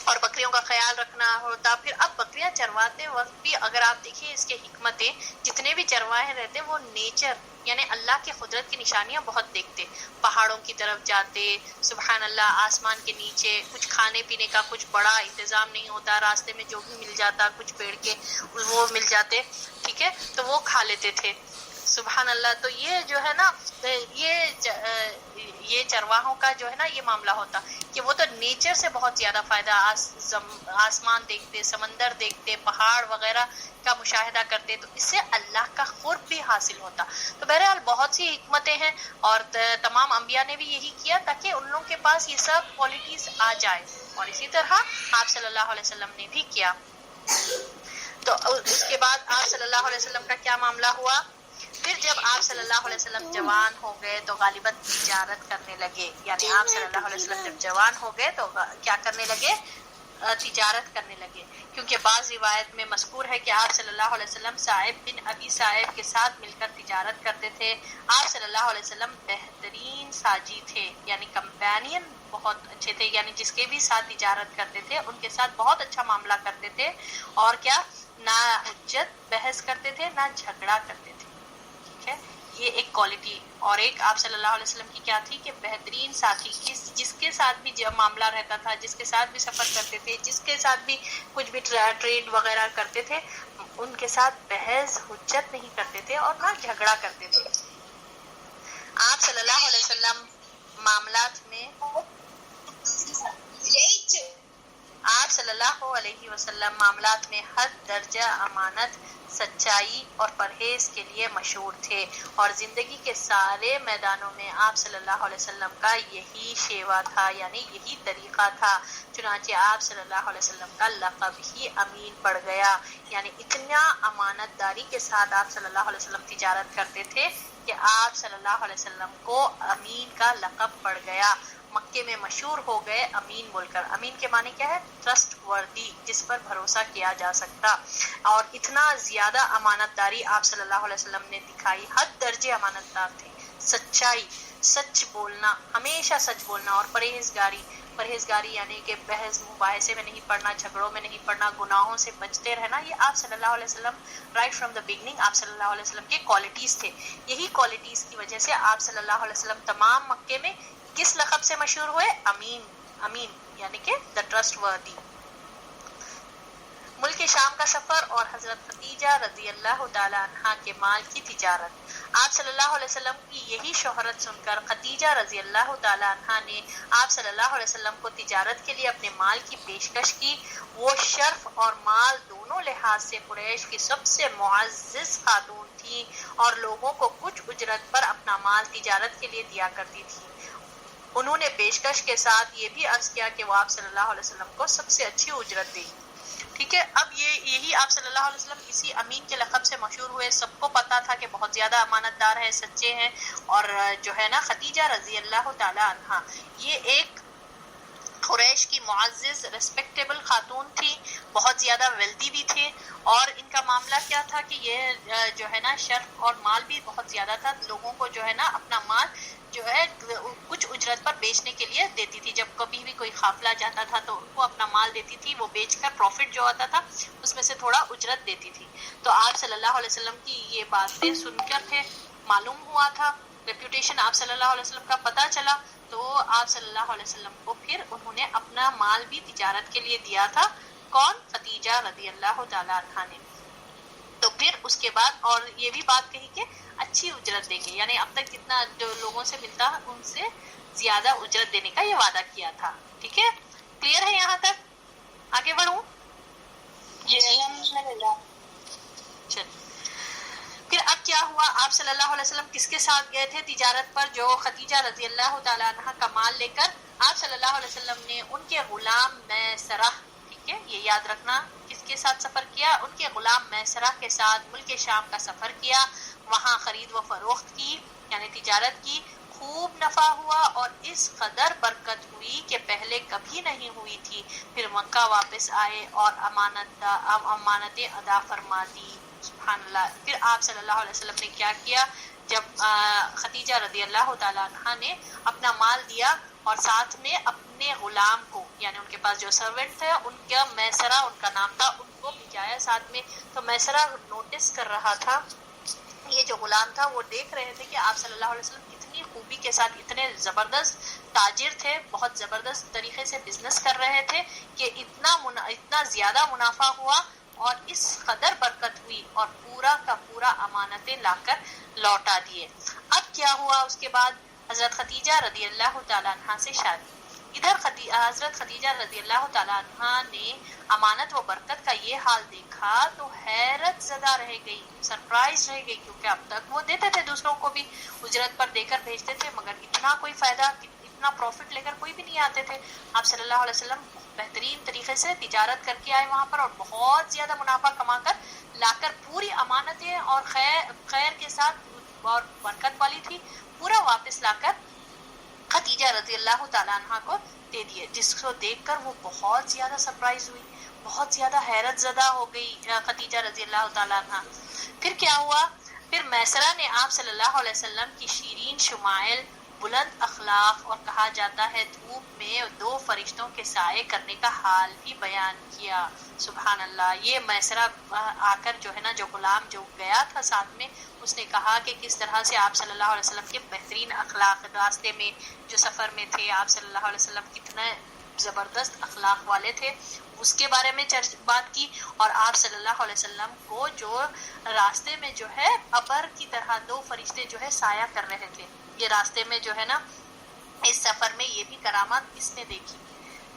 اور بکریوں کا خیال رکھنا ہوتا. پھر اب بکریاں چرواتے وقت بھی اگر آپ دیکھیں اس کے حکمتیں، جتنے بھی چرواہے رہتے وہ نیچر یعنی اللہ کی قدرت کی نشانیاں بہت دیکھتے. پہاڑوں کی طرف جاتے، سبحان اللہ، آسمان کے نیچے کچھ کھانے پینے کا کچھ بڑا انتظام نہیں ہوتا، راستے میں جو بھی مل جاتا کچھ پیڑ کے وہ مل جاتے، ٹھیک ہے، تو وہ کھا لیتے تھے. سبحان اللہ. تو یہ جو ہے نا یہ چرواہوں کا جو ہے نا یہ معاملہ ہوتا کہ وہ تو نیچر سے بہت زیادہ فائدہ، آسمان دیکھتے، سمندر دیکھتے، پہاڑ وغیرہ کا مشاہدہ کرتے، تو اس سے اللہ کا قرب بھی حاصل ہوتا. تو بہرحال بہت سی حکمتیں ہیں، اور تمام انبیاء نے بھی یہی کیا تاکہ ان لوگوں کے پاس یہ سب کوالٹیز آ جائے، اور اسی طرح آپ صلی اللہ علیہ وسلم نے بھی کیا. تو اس کے بعد آپ صلی اللہ علیہ وسلم کا کیا معاملہ ہوا؟ پھر جب آپ صلی اللہ علیہ وسلم جوان ہو گئے تو غالباً تجارت کرنے لگے. یعنی آپ صلی اللہ علیہ وسلم جب جوان ہو گئے تو کیا کرنے لگے؟ تجارت کرنے لگے. کیونکہ بعض روایت میں مذکور ہے کہ آپ صلی اللہ علیہ وسلم صاحب بن ابی صاحب کے ساتھ مل کر تجارت کرتے تھے. آپ صلی اللہ علیہ وسلم بہترین ساجی تھے، یعنی کمپینین بہت اچھے تھے، یعنی جس کے بھی ساتھ تجارت کرتے تھے ان کے ساتھ بہت اچھا معاملہ کرتے تھے. اور کیا، نہ حجت بحث کرتے تھے، نہ جھگڑا کرتے تھے. یہ ایک کوالٹی. اور ایک آپ صلی اللہ علیہ وسلم کی کیا تھی کہ بہترین ساتھی، جس کے ساتھ بھی جب معاملہ رہتا تھا، جس کے ساتھ بھی سفر کرتے تھے، جس کے ساتھ بھی کچھ بھی ٹریڈ وغیرہ کرتے تھے، ان کے ساتھ بحث حجت نہیں کرتے تھے اور نہ جھگڑا کرتے تھے. آپ صلی اللہ علیہ وسلم معاملات میں آپ صلی اللہ علیہ وسلم معاملات میں حد درجہ امانت، سچائی اور پرہیز کے لیے مشہور تھے. اور زندگی کے سارے میدانوں میں آپ صلی اللہ علیہ وسلم کا یہی شیوا تھا، یعنی یہی طریقہ تھا. چنانچہ آپ صلی اللہ علیہ وسلم کا لقب ہی امین پڑ گیا. یعنی اتنا امانت داری کے ساتھ آپ صلی اللہ علیہ وسلم تجارت کرتے تھے کہ آپ صلی اللہ علیہ وسلم کو امین کا لقب پڑ گیا. مکے میں مشہور ہو گئے امین بول کر. امین کے معنی کیا ہے؟ ٹرسٹ وردی، جس پر بھروسہ کیا جا سکتا. اور اتنا زیادہ امانت داری آپ صلی اللہ علیہ وسلم نے دکھائی، حد درجے امانت دار تھے. سچائی، سچ بولنا، ہمیشہ سچ بولنا. اور پرہیزگاری یعنی کہ بحث مباحثے میں نہیں پڑنا، جھگڑوں میں نہیں پڑنا، گناہوں سے بچتے رہنا. یہ آپ صلی اللہ علیہ وسلم رائٹ فرام دا بگننگ آپ صلی اللہ علیہ وسلم کے کوالٹیز تھے. یہی کوالٹیز کی وجہ سے آپ صلی اللہ علیہ وسلم تمام مکے میں کس لقب سے مشہور ہوئے؟ امین یعنی کہ دا ٹرسٹ وردی. ملک شام کا سفر اور حضرت خدیجہ رضی اللہ تعالی عنہا کے مال کی تجارت. آپ صلی اللہ علیہ وسلم کی یہی شہرت سن کر خدیجہ رضی اللہ تعالی عنہا نے آپ صلی اللہ علیہ وسلم کو تجارت کے لیے اپنے مال کی پیشکش کی. وہ شرف اور مال دونوں لحاظ سے قریش کی سب سے معزز خاتون تھی اور لوگوں کو کچھ اجرت پر اپنا مال تجارت کے لیے دیا کرتی تھی. انہوں نے پیشکش کے ساتھ یہ بھی عرض کیا کہ وہ آپ صلی اللہ علیہ وسلم کو سب سے اچھی اجرت دے گی. ٹھیک ہے. اب یہی آپ صلی اللہ علیہ وسلم اسی امین کے لقب سے مشہور ہوئے. سب کو پتا تھا کہ بہت زیادہ امانت دار ہے، سچے ہیں. اور جو ہے نا خدیجہ رضی اللہ تعالی عنہا یہ ایک قریش کی معزز ریسپیکٹیبل خاتون تھی، بہت زیادہ ویلدی بھی تھے. اور ان کا معاملہ کیا تھا کہ یہ جو ہے نا شرف اور مال بھی بہت زیادہ تھا. لوگوں کو جو ہے نا اپنا مال جو ہے کچھ اجرت پر بیچنے کے لیے دیتی تھی. جب کبھی بھی کوئی قافلہ جاتا تھا تو ان کو اپنا مال دیتی تھی، وہ بیچ کر پروفٹ جو آتا تھا اس میں سے تھوڑا اجرت دیتی تھی. تو آپ صلی اللہ علیہ وسلم کی یہ باتیں سن کر پھر معلوم ہوا تھا، ریپوٹیشن آپ صلی اللہ علیہ وسلم کا پتہ چلا، تو آپ صلی اللہ علیہ وسلم کو پھر انہوں نے اپنا مال بھی تجارت کے لیے دیا تھا. کون؟ خدیجہ رضی اللہ تعالی عنہا نے. تو پھر اس کے بعد اور یہ بھی بات کہی کہ اچھی اجرت دیں گے، یعنی اب تک جتنا جو لوگوں سے ملتا ان سے زیادہ اجرت دینے کا یہ وعدہ کیا تھا. ٹھیک ہے، کلیئر ہے یہاں تک؟ آگے بڑھوں؟ چل پھر اب کیا ہوا؟ آپ صلی اللہ علیہ وسلم کس کے ساتھ گئے تھے تجارت پر؟ جو خدیجہ رضی اللہ تعالی عنہا کا مال لے کر آپ صلی اللہ علیہ وسلم نے ان کے غلام میسرہ، ٹھیک ہے یہ یاد رکھنا، کس کے ساتھ سفر کیا؟ ان کے غلام میسرہ کے ساتھ ملک شام کا سفر کیا. وہاں خرید و فروخت کی، یعنی تجارت کی. خوب نفع ہوا اور اس قدر برکت ہوئی کہ پہلے کبھی نہیں ہوئی تھی. پھر مکہ واپس آئے اور امانتیں ادا فرما دی. سبحان اللہ. پھر آپ صلی اللہ علیہ وسلم نے کیا کیا؟ جب خدیجہ رضی اللہ تعالیٰ عنہ نے اپنا مال دیا اور ساتھ میں اپنے غلام کو، یعنی ان کے پاس جو سرونٹ تھے ان کا میسرہ ان کا نام تھا، ان کو بھیجایا ساتھ میں. تو میسرہ نوٹس کر رہا تھا، یہ جو غلام تھا وہ دیکھ رہے تھے کہ آپ صلی اللہ علیہ وسلم کتنی خوبی کے ساتھ، اتنے زبردست تاجر تھے، بہت زبردست طریقے سے بزنس کر رہے تھے کہ اتنا زیادہ منافع ہوا اور اس قدر برکت ہوئی اور پورا کا پورا امانتیں لا کر لوٹا دیے. اب کیا ہوا اس کے بعد؟ حضرت خدیجہ رضی اللہ تعالیٰ عنہ سے شادی. ادھر حضرت خدیجہ رضی اللہ تعالیٰ عنہ نے امانت و برکت کا یہ حال دیکھا تو حیرت زدہ رہ گئی، سرپرائز رہ گئی، کیونکہ اب تک وہ دیتے تھے دوسروں کو بھی، اجرت پر دے کر بھیجتے تھے، مگر اتنا کوئی فائدہ، اتنا پروفٹ لے کر کوئی بھی نہیں آتے تھے. آپ صلی اللہ علیہ وسلم بہترین طریقے سے تجارت کر کے آئے وہاں پر اور بہت زیادہ منافع کما کر لا کر پوری امانتیں اور خیر کے ساتھ اور برکت والی تھی، پورا واپس لا کر خدیجہ رضی اللہ تعالیٰ عنہ کو دے دیے، جس کو دیکھ کر وہ بہت زیادہ سرپرائز ہوئی، بہت زیادہ حیرت زدہ ہو گئی خدیجہ رضی اللہ تعالیٰ عنہ. پھر کیا ہوا؟ پھر میسرہ نے آپ صلی اللہ علیہ وسلم کی شیرین شمائل، بلند اخلاق اور کہا جاتا ہے دھوپ میں 2 فرشتوں کے سائے کرنے کا حال بھی بیان کیا. سبحان اللہ. یہ میسرہ آ کر جو ہے نا، جو غلام جو گیا تھا ساتھ میں، اس نے کہا کہ کس طرح سے آپ صلی اللہ علیہ وسلم کے بہترین اخلاق، راستے میں جو سفر میں تھے آپ صلی اللہ علیہ وسلم کتنے زبردست اخلاق والے تھے، اس کے بارے میں بات کی. اور آپ صلی اللہ علیہ وسلم کو جو راستے میں جو ہے ابر کی طرح 2 فرشتے جو ہے سایہ کر رہے تھے. یہ راستے میں جو ہے نا، اس سفر میں یہ بھی کرامات کس نے دیکھی؟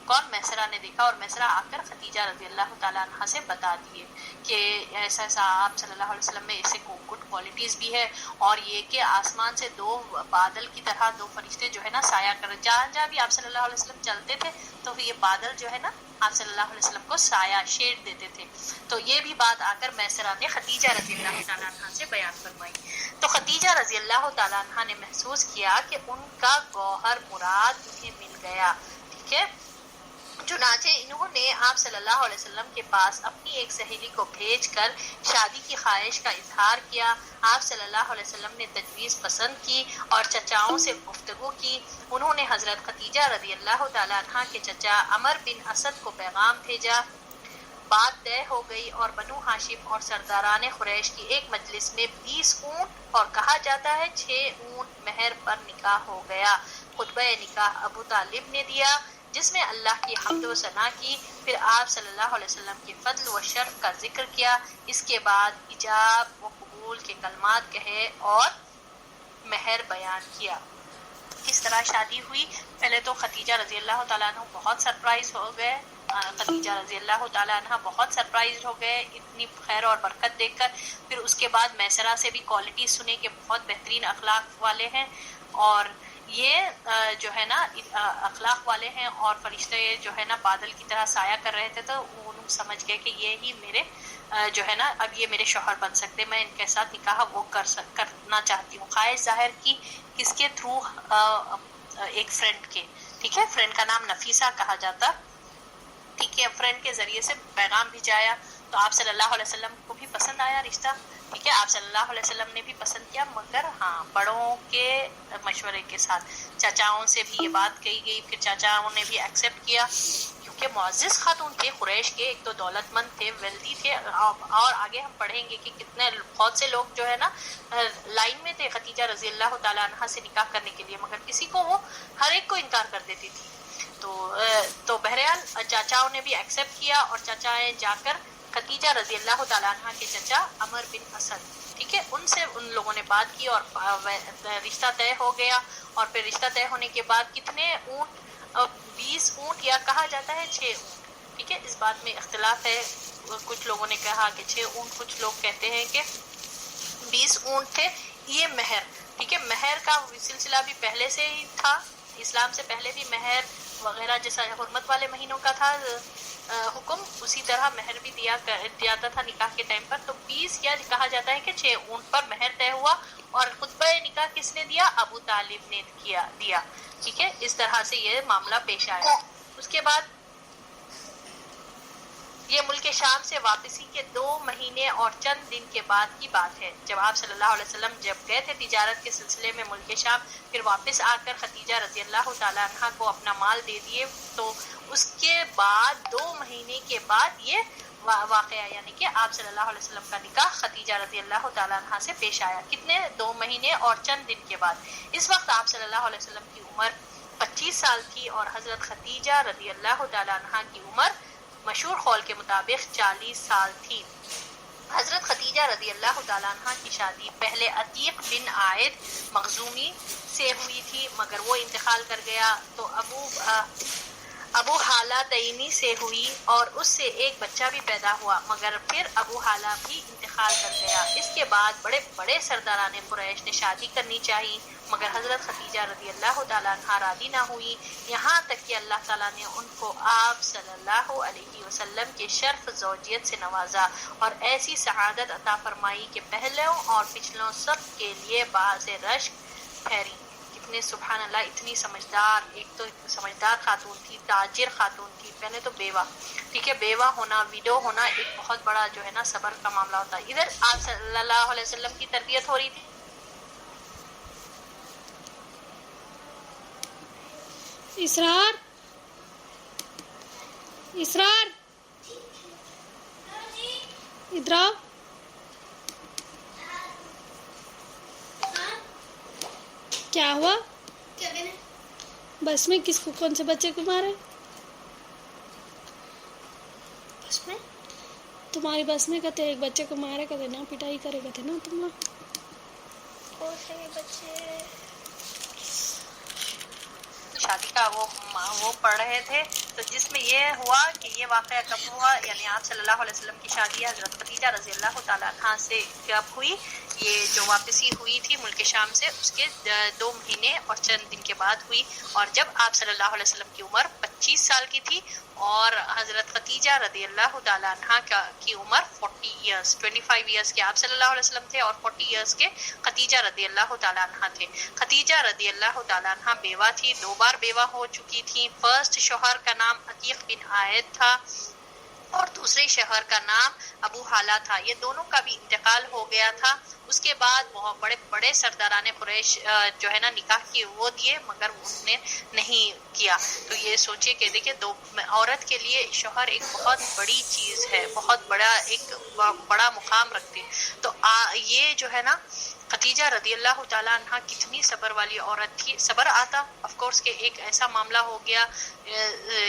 کون؟ میسرہ نے دیکھا. اور میسرہ آ کر خدیجہ رضی اللہ تعالیٰ عنہ سے بتا دیے کہ ایسا ایسا آپ صلی اللہ علیہ وسلم میں ایسے گڈ کوالٹیز بھی ہے، اور یہ کہ آسمان سے 2 بادل کی طرح 2 فرشتے جو ہے نا سایہ کر، جہاں جہاں بھی آپ صلی اللہ علیہ وسلم چلتے تھے تو یہ بادل جو ہے نا آپ صلی اللہ علیہ وسلم کو سایہ شیڈ دیتے تھے. تو یہ بھی بات آ کر میسرہ نے خدیجہ رضی اللہ تعالیٰ عنہ سے بیان فرمائی. تو خدیجہ رضی اللہ تعالیٰ عنہ نے محسوس کیا کہ ان کا گوہر مراد انہیں مل گیا. ٹھیک ہے. چنانچہ انہوں نے آپ صلی اللہ علیہ وسلم کے پاس اپنی ایک سہیلی کو بھیج کر شادی کی خواہش کا اظہار کیا. آپ صلی اللہ علیہ وسلم نے تجویز پسند کی اور چچاؤں سے گفتگو کی. انہوں نے حضرت خدیجہ رضی اللہ تعالیٰ عنہ کے چچا عمر بن اسد کو پیغام بھیجا. بات طے ہو گئی اور بنو ہاشم اور سرداران قریش کی ایک مجلس میں 20 اونٹ اور کہا جاتا ہے 6 اونٹ مہر پر نکاح ہو گیا. خطبہ نکاح ابو طالب نے دیا جس میں اللہ کی حمد و ثنا کی. پھر آپ صلی اللہ علیہ وسلم کے فضل و شرف کا ذکر کیا. اس کے بعد ایجاب و قبول کے کلمات کہے اور مہر بیان کیا. کس طرح شادی ہوئی؟ پہلے تو خدیجہ رضی اللہ تعالیٰ عنہ بہت سرپرائز ہو گئے. خدیجہ رضی اللہ تعالیٰ عنہ بہت سرپرائز ہو گئے اتنی خیر اور برکت دیکھ کر. پھر اس کے بعد میسرہ سے بھی کوالٹی سنے کہ بہت بہترین اخلاق والے ہیں، اور یہ جو ہے نا اخلاق والے ہیں، اور فرشتے جو ہے نا بادل کی طرح سایہ کر رہے تھے. تو وہ لوگ سمجھ گئے کہ یہ ہی میرے جو ہے نا اب یہ میرے شوہر بن سکتے، میں ان کے ساتھ نکاح وہ کرنا چاہتی ہوں. خواہش ظاہر کی کس کے تھرو؟ ایک فرینڈ کے. ٹھیک ہے. فرینڈ کا نام نفیسہ کہا جاتا. ٹھیک ہے. فرینڈ کے ذریعے سے پیغام بھیجایا تو آپ صلی اللہ علیہ وسلم کو بھی پسند آیا رشتہ. ٹھیک ہے. آپ صلی اللہ علیہ وسلم نے بھی پسند کیا، مگر ہاں بڑوں کے مشورے کے ساتھ. چچاؤں سے بھی یہ بات کہی گئی، پھر چچاؤں نے بھی ایکسیپٹ کیا کیونکہ معزز خاتون تھے قریش کے. ایک تو دولت مند تھے، ویلدی تھے، اور آگے ہم پڑھیں گے کہ کتنے بہت سے لوگ جو ہے نا لائن میں تھے خدیجہ رضی اللہ تعالیٰ عنہ سے نکاح کرنے کے لیے، مگر کسی کو وہ ہر ایک کو انکار کر دیتی تھی. تو بہرحال چاچاؤں نے بھی ایکسیپٹ کیا، اور چچائیں جا کر خدیجہ رضی اللہ تعالیٰ عنہ کے چچا عمر بن اسد، ٹھیک ہے، ان سے ان لوگوں نے بات کی اور رشتہ طے ہو گیا. اور پھر رشتہ طے ہونے کے بعد کتنے اونٹ؟ 20 اونٹ یا کہا جاتا ہے 6 اونٹ. ٹھیک ہے. اس بات میں اختلاف ہے، کچھ لوگوں نے کہا کہ 6 اونٹ، کچھ لوگ کہتے ہیں کہ 20 اونٹ تھے. یہ مہر. ٹھیک ہے. مہر کا سلسلہ بھی پہلے سے ہی تھا، اسلام سے پہلے بھی مہر وغیرہ جیسا حرمت والے مہینوں کا تھا حکم اسی طرح مہر بھی دیا جاتا تھا نکاح کے ٹائم پر. تو 20 یا کہا جاتا ہے کہ 6 اونٹ پر مہر طے ہوا اور خطبہ نکاح کس نے دیا؟ ابو طالب نے دیا. ٹھیک ہے, اس طرح سے یہ معاملہ پیش آیا. اس کے بعد یہ ملک شام سے واپسی کے 2 مہینے اور چند دن کے بعد کی بات ہے, جب آپ صلی اللہ علیہ وسلم جب گئے تھے تجارت کے سلسلے میں ملک شام, پھر واپس آ کر خدیجہ رضی اللہ تعالیٰ عنہ کو اپنا مال دے دیے. تو اس کے بعد 2 مہینے کے بعد یہ واقعہ, یعنی کہ آپ صلی اللہ علیہ وسلم کا نکاح خدیجہ رضی اللہ تعالیٰ عنہ سے پیش آیا. کتنے؟ 2 مہینے اور چند دن کے بعد. اس وقت آپ صلی اللہ علیہ وسلم کی عمر 25 سال تھی اور حضرت خدیجہ رضی اللہ تعالیٰ عنہ کی عمر مشہور قول کے مطابق 40 سال تھی. حضرت خدیجہ رضی اللہ تعالیٰ عنہ کی شادی پہلے عتیق بن عائد مخزومی سے ہوئی تھی, مگر وہ انتقال کر گیا. تو ابو حالہ تیمی سے ہوئی اور اس سے ایک بچہ بھی پیدا ہوا, مگر پھر ابو حالہ بھی انتقال کر گیا. اس کے بعد بڑے بڑے سرداران قریش نے شادی کرنی چاہی, مگر حضرت خدیجہ رضی اللہ تعالیٰ عنہ راضی نہ ہوئی, یہاں تک کہ اللہ تعالیٰ نے ان کو آپ صلی اللہ علیہ وسلم کے شرف زوجیت سے نوازا اور ایسی سعادت عطا فرمائی کہ پہلوں اور پچھلوں سب کے لیے باعث رشک ٹھہری. کتنے سبحان اللہ, اتنی سمجھدار, ایک تو سمجھدار خاتون تھی, تاجر خاتون تھی, پہلے تو بیوہ. ٹھیک ہے, بیوہ ہونا, ویڈو ہونا ایک بہت بڑا جو ہے نا صبر کا معاملہ ہوتا ہے. ادھر آپ صلی اللہ علیہ وسلم کی تربیت ہو رہی تھی. اسرار ادھر آؤ. کیا ہوا؟ بس میں کس کو, کون سے بچے کو مارے؟ بس میں تمہاری بس میں کہتے ایک بچے کو مارے کہتے نا, پٹائی کرے کہتے نا تم لوگ. کون سے بچے؟ شادی کا وہ پڑھ رہے تھے. تو جس میں یہ ہوا کہ یہ واقعہ کب ہوا, یعنی آپ صلی اللہ علیہ وسلم کی شادی حضرت خدیجہ رضی اللہ تعالیٰ عنہ سے کب ہوئی؟ یہ جو واپسی ہوئی تھی ملک شام سے, اس کے 2 مہینے اور چند دن کے بعد ہوئی. اور جب آپ صلی اللہ علیہ وسلم کی عمر 25 سال کی تھی اور حضرت خدیجہ رضی اللہ تعالیٰ عنہ کی عمر 40 ایئرس 25 ایئرس کے آپ صلی اللہ علیہ وسلم تھے اور 40 ایئرس کے خدیجہ رضی اللہ تعالیٰ عنہ تھے. خدیجہ رضی اللہ تعالیٰ عنہ بیوہ تھی, 2 بار بیوہ ہو چکی تھی. فرسٹ شوہر کا نام عتیق بن عائد تھا اور دوسرے شوہر کا نام ابو حالہ تھا. یہ دونوں کا بھی انتقال ہو گیا تھا. اس کے بعد بہت بڑے بڑے سرداران قریش جو ہے نا نکاح کی وہ دیے, مگر انہوں نے نہیں کیا. تو یہ سوچے کہ دیکھیں, عورت کے لیے شوہر ایک بہت بڑی چیز ہے, بہت بڑا ایک بڑا مقام رکھتے. تو یہ جو ہے نا خدیجہ رضی اللہ تعالیٰ عنہ کتنی صبر والی عورت تھی. صبر آتا آف کورس کہ ایک ایسا معاملہ ہو گیا,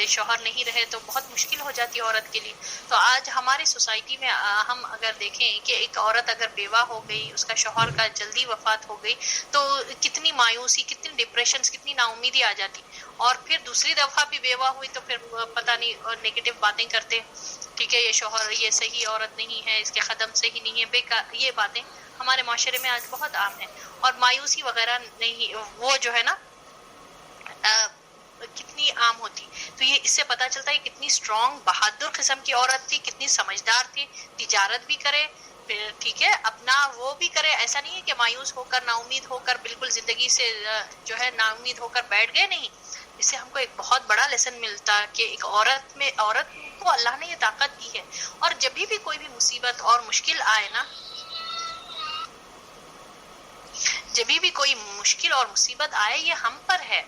شوہر نہیں رہے تو بہت مشکل ہو جاتی عورت کے لیے. تو آج ہماری سوسائٹی میں ہم اگر دیکھیں کہ ایک عورت اگر بیوہ ہو گئی, اس کا شوہر کا جلدی وفات ہو گئی, تو کتنی مایوسی, کتنی ڈپریشنز, کتنی نا امیدی آ جاتی. اور پھر دوسری دفعہ بھی بیوہ ہوئی تو پھر پتہ نہیں نیگیٹو باتیں کرتے. ٹھیک ہے, یہ شوہر یہ صحیح عورت نہیں ہے, اس کے قدم صحیح نہیں ہے, بیکار. یہ باتیں ہمارے معاشرے میں آج بہت عام ہیں. اور مایوسی وغیرہ نہیں, وہ جو ہے نا کتنی عام ہوتی. تو یہ اس سے پتہ چلتا ہے کتنی اسٹرانگ بہادر قسم کی عورت تھی, کتنی سمجھدار تھی. تجارت بھی کرے, پھر ٹھیک ہے اپنا وہ بھی کرے. ایسا نہیں ہے کہ مایوس ہو کر, نا امید ہو کر, بالکل زندگی سے جو ہے نا امید ہو کر بیٹھ گئے. نہیں, اس سے ہم کو ایک بہت بڑا لیسن ملتا کہ ایک عورت کو اللہ نے یہ طاقت دی ہے. اور جب بھی کوئی بھی مصیبت اور مشکل آئے نا, جب بھی کوئی مشکل اور مصیبت آئے, یہ ہم پر ہے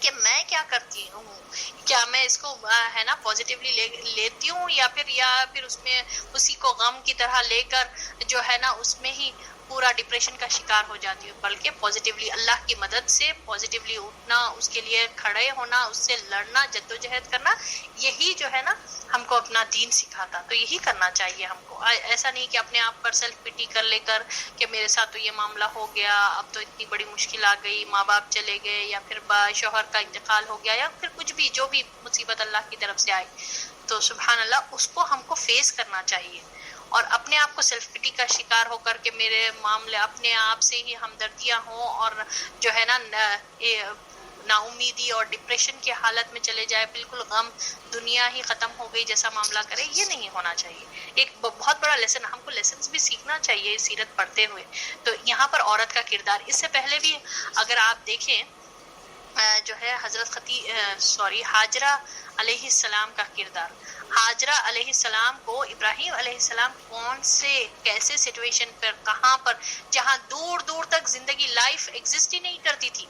کہ میں کیا کرتی ہوں. کیا میں اس کو ہے نا پازیٹیولی لیتی ہوں یا پھر اس میں اسی کو غم کی طرح لے کر جو ہے نا اس میں ہی پورا ڈپریشن کا شکار ہو جاتی ہوں. بلکہ پازیٹیولی اللہ کی مدد سے پازیٹیولی اٹھنا, اس کے لیے کھڑے ہونا, اس سے لڑنا, جدوجہد کرنا, یہی جو ہے نا ہم کو اپنا دین سکھاتا. تو یہی کرنا چاہیے ہم کو. ایسا نہیں کہ اپنے آپ پر سیلف پٹی کر لے کر کہ میرے ساتھ تو یہ معاملہ ہو گیا, اب تو اتنی بڑی مشکل آ گئی, ماں باپ چلے گئے یا پھر شوہر کا انتقال ہو گیا یا پھر کچھ بھی جو بھی مصیبت اللہ کی طرف سے آئی. تو سبحان اللہ, اس کو ہم کو فیس کرنا چاہیے اور اپنے آپ کو سیلف پٹی کا شکار ہو کر کے میرے معاملے اپنے آپ سے ہی ہمدردیاں ہوں اور جو ہے نا نا امیدی اور ڈپریشن کی حالت میں چلے جائے, بالکل غم, دنیا ہی ختم ہو گئی جیسا معاملہ کرے, یہ نہیں ہونا چاہیے. ایک بہت بڑا لیسن, ہم کو لیسنز بھی سیکھنا چاہیے سیرت پڑھتے ہوئے. تو یہاں پر عورت کا کردار, اس سے پہلے بھی اگر آپ دیکھیں جو ہے حضرت ہاجرہ علیہ السلام کا کردار. ہاجرہ علیہ السلام کو ابراہیم علیہ السلام کون سے کیسے سچویشن پر, کہاں پر, جہاں دور دور تک زندگی لائف ایگزسٹ ہی نہیں کرتی تھی,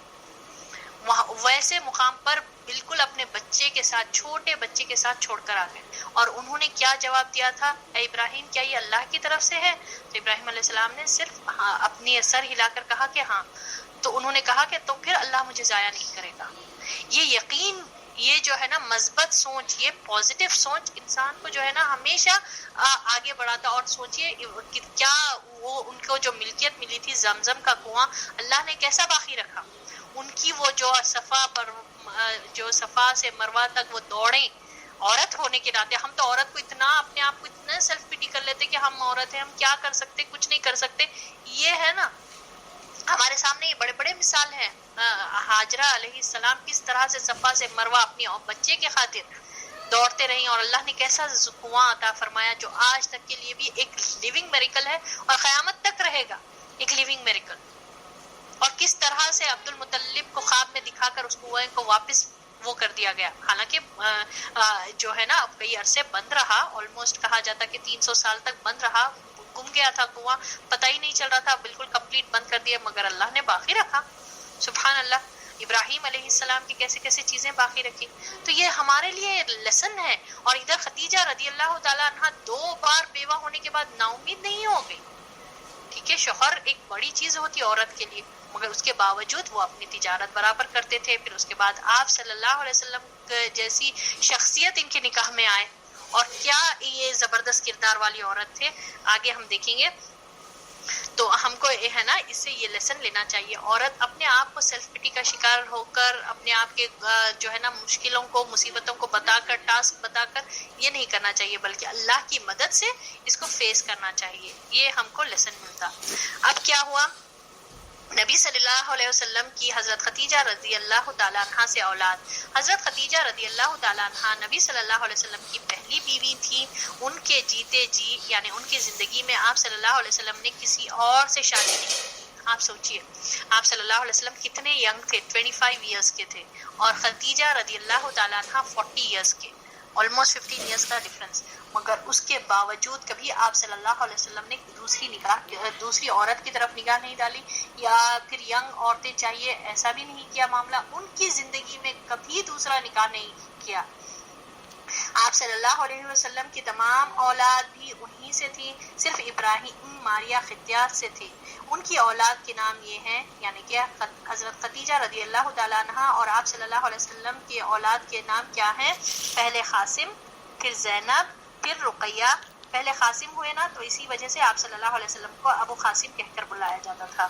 وہاں ویسے مقام پر بالکل اپنے بچے کے ساتھ, چھوٹے بچے کے ساتھ چھوڑ کر آ گئے. اور انہوں نے کیا جواب دیا تھا, اے ابراہیم کیا یہ اللہ کی طرف سے ہے؟ تو ابراہیم علیہ السلام نے صرف اپنی سر ہلا کر کہا کہ ہاں. تو انہوں نے کہا کہ تو پھر اللہ مجھے ضائع نہیں کرے گا. یہ یقین, یہ جو ہے نا مثبت سوچ, یہ پازیٹیو سوچ انسان کو جو ہے نا ہمیشہ آگے بڑھاتا. اور سوچئے کیا وہ ان کو جو ملکیت ملی تھی زمزم کا کنواں, اللہ نے کیسا باقی رکھا. ان کی وہ جو صفا سے مروہ تک وہ دوڑیں, عورت ہونے کے ناطے, ہم تو عورت کو اتنا اپنے آپ کو اتنا سیلف پیٹی کر لیتے کہ ہم عورت ہیں, ہم کیا کر سکتے, کچھ نہیں کر سکتے. یہ ہے نا ہمارے سامنے یہ بڑے بڑے مثال ہیں. ہاجرہ علیہ السلام کس طرح سے صفا سے مروہ اپنی بچے کے خاطر دوڑتے رہی, اور اللہ نے کیسا کنواں عطا فرمایا جو آج تک کے لیے بھی ایک لیونگ میریکل ہے اور قیامت تک رہے گا ایک لیونگ میریکل. اور کس طرح سے عبد المطلب کو خواب میں دکھا کر اس کنویں کو واپس وہ کر دیا گیا, حالانکہ جو ہے نا اب کئی عرصے بند رہا, آلموسٹ کہا جاتا کہ 300 سال تک بند رہا, گم گیا تھا کنواں, پتہ ہی نہیں چل رہا تھا, بالکل کمپلیٹ بند کر دیا, مگر اللہ نے باقی رکھا. سبحان اللہ. ابراہیم علیہ السلام کی کیسے کیسے چیزیں باقی رکھی. تو یہ ہمارے لیے لیسن ہے. اور ادھر خدیجہ رضی اللہ تعالیٰ عنہ 2 بار بیوہ ہونے کے بعد نا امید نہیں ہو گئی. ٹھیک ہے, شوہر ایک بڑی چیز ہوتی ہے عورت کے لیے, مگر اس کے باوجود وہ اپنی تجارت برابر کرتے تھے. پھر اس کے بعد آپ صلی اللہ علیہ وسلم جیسی شخصیت ان کے نکاح میں آئے, اور کیا یہ زبردست کردار والی عورت تھے, آگے ہم دیکھیں گے. تو ہم کو ہے نا اس سے یہ لیسن لینا چاہیے, عورت اپنے آپ کو سیلف پٹی کا شکار ہو کر اپنے آپ کے جو ہے نا مشکلوں کو, مصیبتوں کو بتا کر, ٹاسک بتا کر یہ نہیں کرنا چاہیے, بلکہ اللہ کی مدد سے اس کو فیس کرنا چاہیے. یہ ہم کو لیسن ملتا. اب کیا ہوا, نبی صلی اللہ علیہ وسلم کی حضرت خدیجہ رضی اللہ تعالیٰ عنہ سے اولاد. حضرت خدیجہ رضی اللہ تعالیٰ عنہ نبی صلی اللہ علیہ وسلم کی پہلی بیوی تھی. ان کے جیتے جی یعنی ان کی زندگی میں آپ صلی اللہ علیہ وسلم نے کسی اور سے شادی نہیں کی. آپ سوچئے آپ صلی اللہ علیہ وسلم کتنے ینگ تھے, 25 ایئرس کے تھے, اور خدیجہ رضی اللہ تعالیٰ عنہ 40 ایئرس کے, آلموسٹ 15 ایئرس کا ڈفرنس. مگر اس کے باوجود کبھی آپ صلی اللہ علیہ وسلم نے دوسری عورت کی طرف نگاہ نہیں ڈالی, یا پھر ینگ عورتیں چاہیے ایسا بھی نہیں کیا معاملہ. ان کی زندگی میں کبھی دوسرا نکاح نہیں کیا. آپ صلی اللہ علیہ وسلم کی تمام اولاد بھی انہی سے تھی, صرف ابراہیم ماریہ خدیات سے تھی. ان کی اولاد کے نام یہ ہیں, یعنی کہ حضرت خدیجہ رضی اللہ تعالیٰ عنہ اور آپ صلی اللہ علیہ وسلم کی اولاد کے نام کیا ہیں, پہلے قاسم, پھر زینب, پھر رقیہ. پہلے قاسم ہوئے نا, تو اسی وجہ سے آپ صلی اللہ علیہ وسلم کو ابو قاسم کہہ کر بلایا جاتا تھا.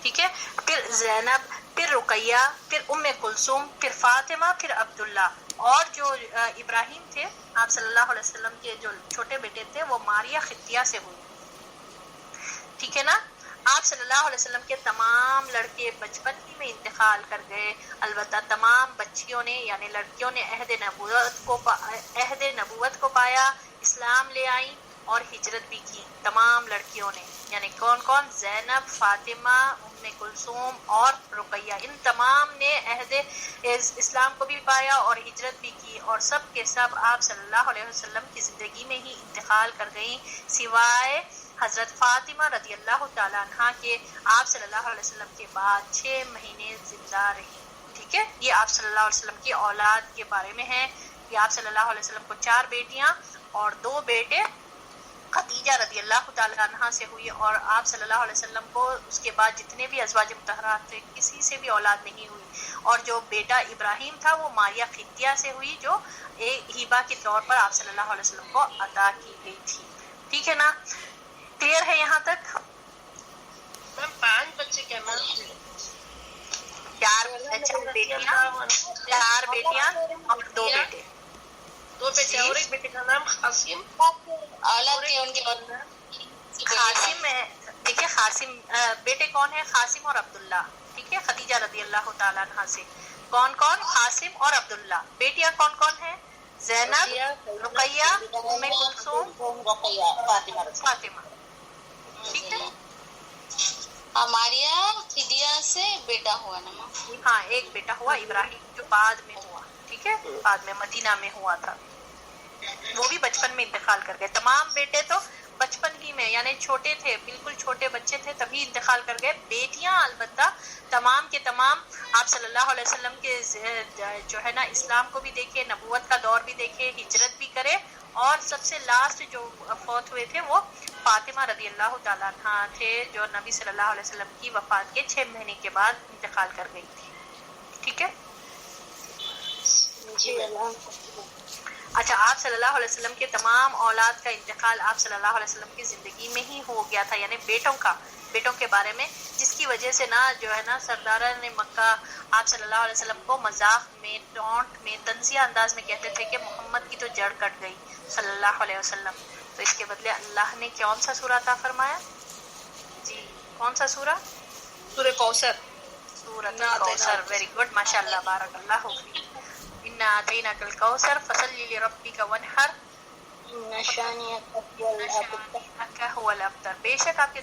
ٹھیک ہے, پھر زینب, پھر رقیہ, پھر ام کلثوم, پھر فاطمہ, پھر عبداللہ. اور جو ابراہیم تھے آپ صلی اللہ علیہ وسلم کے جو چھوٹے بیٹے تھے وہ ماریہ خدیہ سے ہوئے. ٹھیک ہے نا. آپ صلی اللہ علیہ وسلم کے تمام لڑکے بچپن ہی میں انتقال کر گئے. البتہ تمام بچیوں نے یعنی لڑکیوں نے عہد نبوت کو پایا, اسلام لے آئیں اور ہجرت بھی کی. تمام لڑکیوں نے, یعنی کون کون, زینب, فاطمہ, ام کلثوم اور رقیہ, ان تمام نے عہد اسلام کو بھی پایا اور ہجرت بھی کی, اور سب کے سب آپ صلی اللہ علیہ وسلم کی زندگی میں ہی انتقال کر گئیں, سوائے حضرت فاطمہ رضی اللہ تعالیٰ عنہ کے. آپ صلی اللہ علیہ وسلم کے بعد 6 مہینے زندہ رہی. ٹھیک ہے, یہ آپ صلی اللہ علیہ وسلم کی اولاد کے بارے میں ہے. کہ آپ صلی اللہ علیہ وسلم کو 4 بیٹیاں اور 2 بیٹے خدیجہ رضی اللہ تعالیٰ عنہ سے ہوئی, اور آپ صلی اللہ علیہ وسلم کو اس کے بعد جتنے بھی ازواج مطہرات تھے کسی سے بھی اولاد نہیں ہوئی. اور جو بیٹا ابراہیم تھا وہ ماریہ خدیہ سے ہوئی, جو ایک ہبہ کے طور پر آپ صلی اللہ علیہ وسلم کو عطا کی گئی تھی. ٹھیک ہے نا, کلیئر ہے یہاں تک؟ میم 5 بچے کیا نام تھے؟ 4 بیٹیاں اور 2 بیٹے. 2 بیٹے اور ایک بیٹے کا نام قاسم. اولاد تھے ان کے, قاسم, دیکھیے قاسم بیٹے کون ہیں, قاسم اور عبداللہ. ٹھیک ہے, خدیجہ رضی اللہ تعالیٰ عنہ سے. کون کون؟ قاسم اور عبداللہ. بیٹیاں کون کون ہیں؟ زینب، رقیہ، ام کلثوم، فاطمہ. ٹھیک ہے. ہمارے یہاں فدیہ سے بیٹا ہوا نا ماں. ہاں ایک بیٹا ہوا ابراہیم جو بعد میں ہوا. ٹھیک ہے، بعد میں مدینہ میں ہوا تھا. وہ بھی بچپن میں انتقال کر گئے. تمام بیٹے تو بچپن ہی میں یعنی چھوٹے تھے، بالکل چھوٹے بچے تھے تبھی انتقال کر گئے. بیٹیاں البتہ تمام کے تمام آپ صلی اللہ علیہ وسلم کے جو ہے نا اسلام کو بھی دیکھے، نبوت کا دور بھی دیکھے، ہجرت بھی کرے، اور سب سے لاسٹ جو فوت ہوئے تھے وہ فاطمہ رضی اللہ تعالیٰ عنہ تھے، جو نبی صلی اللہ علیہ وسلم کی وفات کے 6 مہینے کے بعد انتقال کر گئی تھی. ٹھیک ہے. اچھا، آپ صلی اللہ علیہ وسلم کے تمام اولاد کا انتقال آپ صلی اللہ علیہ وسلم کی زندگی میں ہی ہو گیا تھا، یعنی بیٹوں کے بارے میں، جس کی وجہ سے نا جو ہے نا سرداران مکہ آپ صلی اللہ علیہ وسلم کو مذاق میں، ٹونٹ میں، طنزیہ انداز میں کہتے تھے کہ محمد کی تو جڑ کٹ گئی صلی اللہ علیہ وسلم. تو اس کے بدلے اللہ نے کون سا سورہ عطا فرمایا؟ جی کون سا سورہ؟ سورہ کوثر. سورۃ الکوثر. ویری گڈ، ماشاء اللہ، بارک اللہ فیک. انا اعطیناک الکوثر فصلی لربک وانحر شانئک هو الابتر. بے شک آپ کے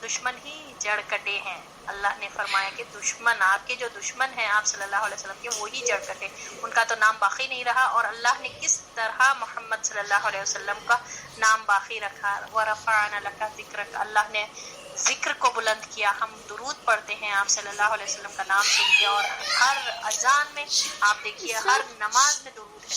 دشمن ہی جڑ کٹے ہیں. اللہ نے فرمایا کہ دشمن، آپ کے جو دشمن ہیں آپ صلی اللہ علیہ وسلم کے، وہی جڑ کٹے، ان کا تو نام باقی نہیں رہا. اور اللہ نے کس طرح محمد صلی اللہ علیہ وسلم کا نام باقی رکھا. وَرَفَعْنَا لَكَ ذِكْرَكَ، اللہ نے ذکر کو بلند کیا. ہم درود پڑھتے ہیں آپ صلی اللہ علیہ وسلم کا نام سن کے، اور ہر اذان میں آپ دیکھیے، ہر نماز میں درود ہے.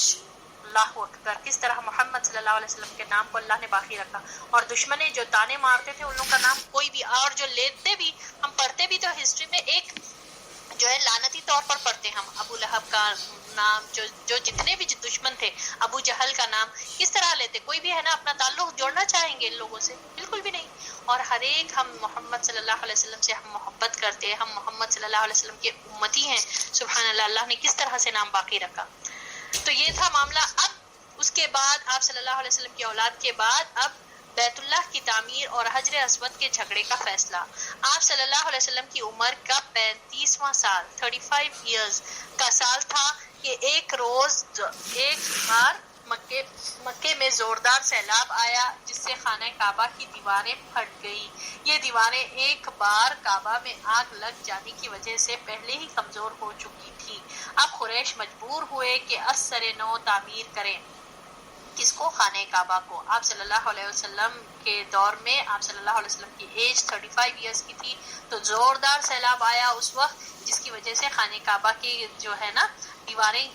اللہ اکبر. کس طرح محمد صلی اللہ علیہ وسلم کے نام کو اللہ نے باقی رکھا. اور دشمنے جو تانے مارتے تھے ان لوگوں کا نام کوئی بھی، اور جو لیتے بھی، ہم پڑھتے بھی تو ہسٹری میں ایک جو ہے لعنتی طور پر پڑھتے ہم. ابو لہب کا نام، جو جتنے بھی دشمن تھے، ابو جہل کا نام کس طرح لیتے؟ کوئی بھی ہے نا اپنا تعلق جوڑنا چاہیں گے ان لوگوں سے؟ بالکل بھی نہیں. اور ہر ایک ہم محمد صلی اللہ علیہ وسلم سے ہم محبت کرتے ہیں، ہم محمد صلی اللہ علیہ وسلم کے امتی ہیں. سبحان اللہ، اللہ نے کس طرح سے نام باقی رکھا. تو یہ تھا معاملہ. اب اس کے بعد آپ صلی اللہ علیہ وسلم کی اولاد کے بعد اب بیت اللہ کی تعمیر اور حجر اسود کے جھگڑے کا فیصلہ. آپ صلی اللہ علیہ وسلم کی عمر کا 35واں سال، 35 ایئرز کا سال تھا کہ ایک بار مکے میں زوردار سیلاب آیا جس سے خانہ کعبہ کی دیواریں پھٹ گئی. یہ دیواریں ایک بار کعبہ میں آگ لگ جانے کی وجہ سے پہلے ہی کمزور ہو چکی تھی. اب قریش مجبور ہوئے کہ از سر نو تعمیر کریں. کس کو؟ خانہ کعبہ کو. آپ صلی اللہ علیہ وسلم کے دور میں آپ صلی اللہ علیہ وسلم کی ایج 35 ایئرز کی تھی. تو زوردار سیلاب آیا اس وقت جس کی وجہ سے خانہ کعبہ کی جو ہے نا دیواریں